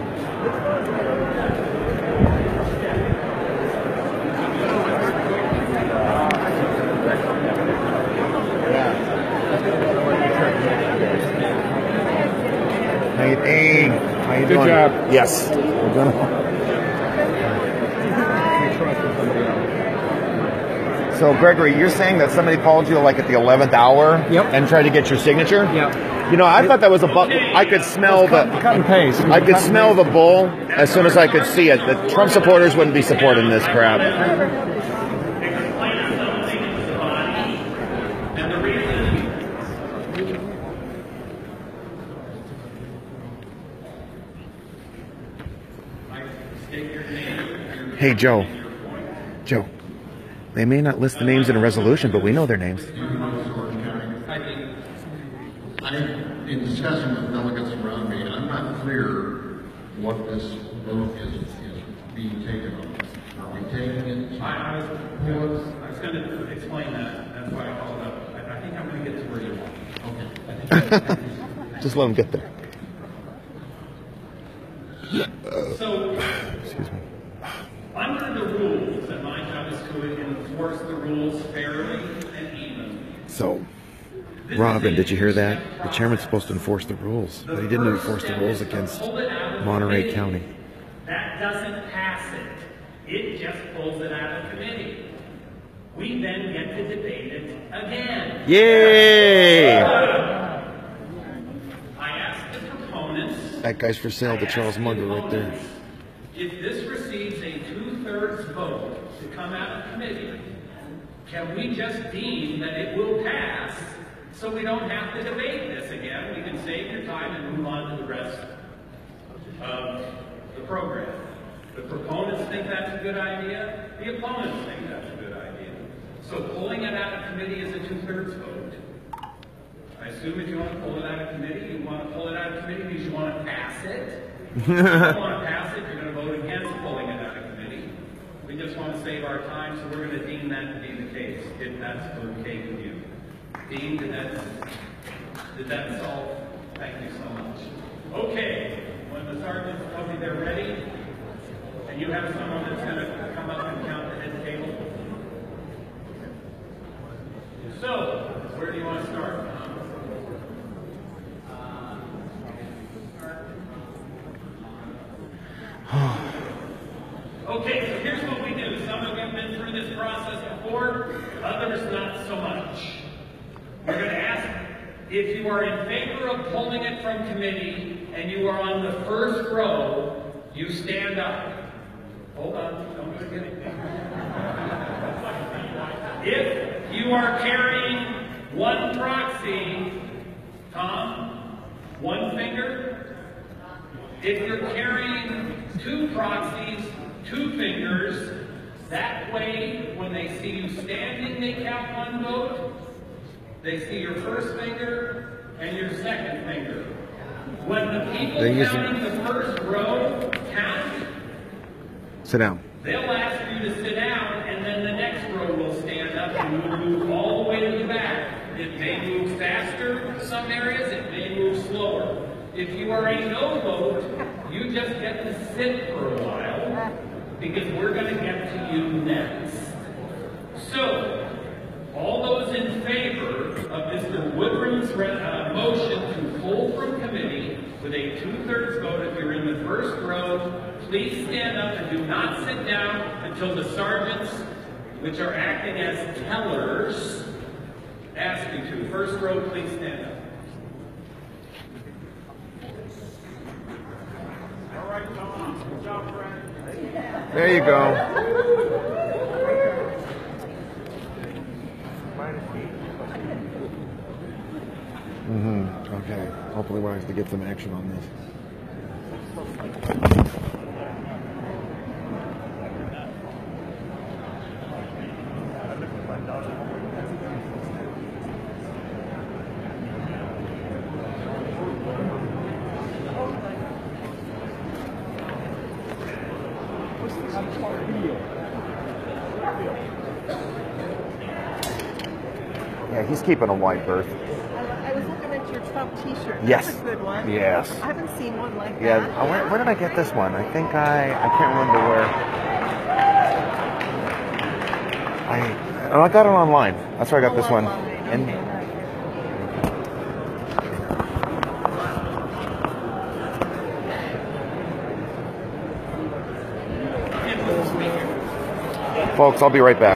Hey, how you doing? Good job. Yes. We're doing So, Gregory, you're saying that somebody called you like at the 11th hour and tried to get your signature? Yeah. You know, I thought that was a I could smell the cut and paste. I could smell the bull as soon as I could see it. The Trump supporters wouldn't be supporting this crap. Hey, Joe. Joe. They may not list the names in a resolution, but we know their names. In discussing with delegates around me, I'm not clear what this vote is being taken on. Are we taking it? I was going to explain that. That's why I called up. I think I'm going to get to where you want. Okay. Just let them get there. So, excuse me. Under the rules, and my job is to enforce the rules fairly and evenly. So, Robin, did you hear that? The chairman's supposed to enforce the rules, but he didn't enforce the rules against Monterey County. That doesn't pass it. It just pulls it out of committee. We then get to debate it again. Yay! I asked the proponents. That guy's for sale, the Charles Munger right there. If this receives a 2/3 vote to come out of committee, can we just deem that it will pass so we don't have to debate this again? We can save your time and move on to the rest of the program. The proponents think that's a good idea. The opponents think that's a good idea. So pulling it out of committee is a 2/3 vote. I assume if you want to pull it out of committee, you want to pull it out of committee because you want to pass it. If you don't want to pass it, you're going to vote against pulling it out of committee. We just want to save our time, so we're going to deem that to be the case, if that's okay with you. Dean, did that solve? Thank you so much. Okay, when the sergeants tell me they're ready, and you have someone that's going to come up and count the head table. So, where do you want to start? Okay, so here's what we do. Some of you have been through this process before, others not so much. We're going to ask if you are in favor of pulling it from committee and you are on the first row, you stand up. Hold on, don't forget it. If you are carrying one proxy, Tom, one finger. If you're carrying two proxies, two fingers. That way, when they see you standing, they count one vote. They see your first finger and your second finger. When the people counting the first row count, sit down. They'll ask you to sit down, and then the next row will stand up and will move all the way to the back. It may move faster in some areas, it may move slower. If you are a no vote, you just get to sit for a while, because we're going to get to you next. So, all those in favor of Mr. Woodrum's motion to pull from committee with a 2/3 vote, if you're in the first row, please stand up and do not sit down until the sergeants, which are acting as tellers, ask you to. First row, please stand up. All right, come on. Good job, Frank. There you go. Okay. Hopefully we're going to get some action on this. Yeah, he's keeping a wide berth. I was looking at your Trump t-shirt. Yes. That's a good one. Yes. I haven't seen one like Yeah, that. where did I get this one? I think I can't remember where. I got it online. That's where I got this one. And folks, I'll be right back.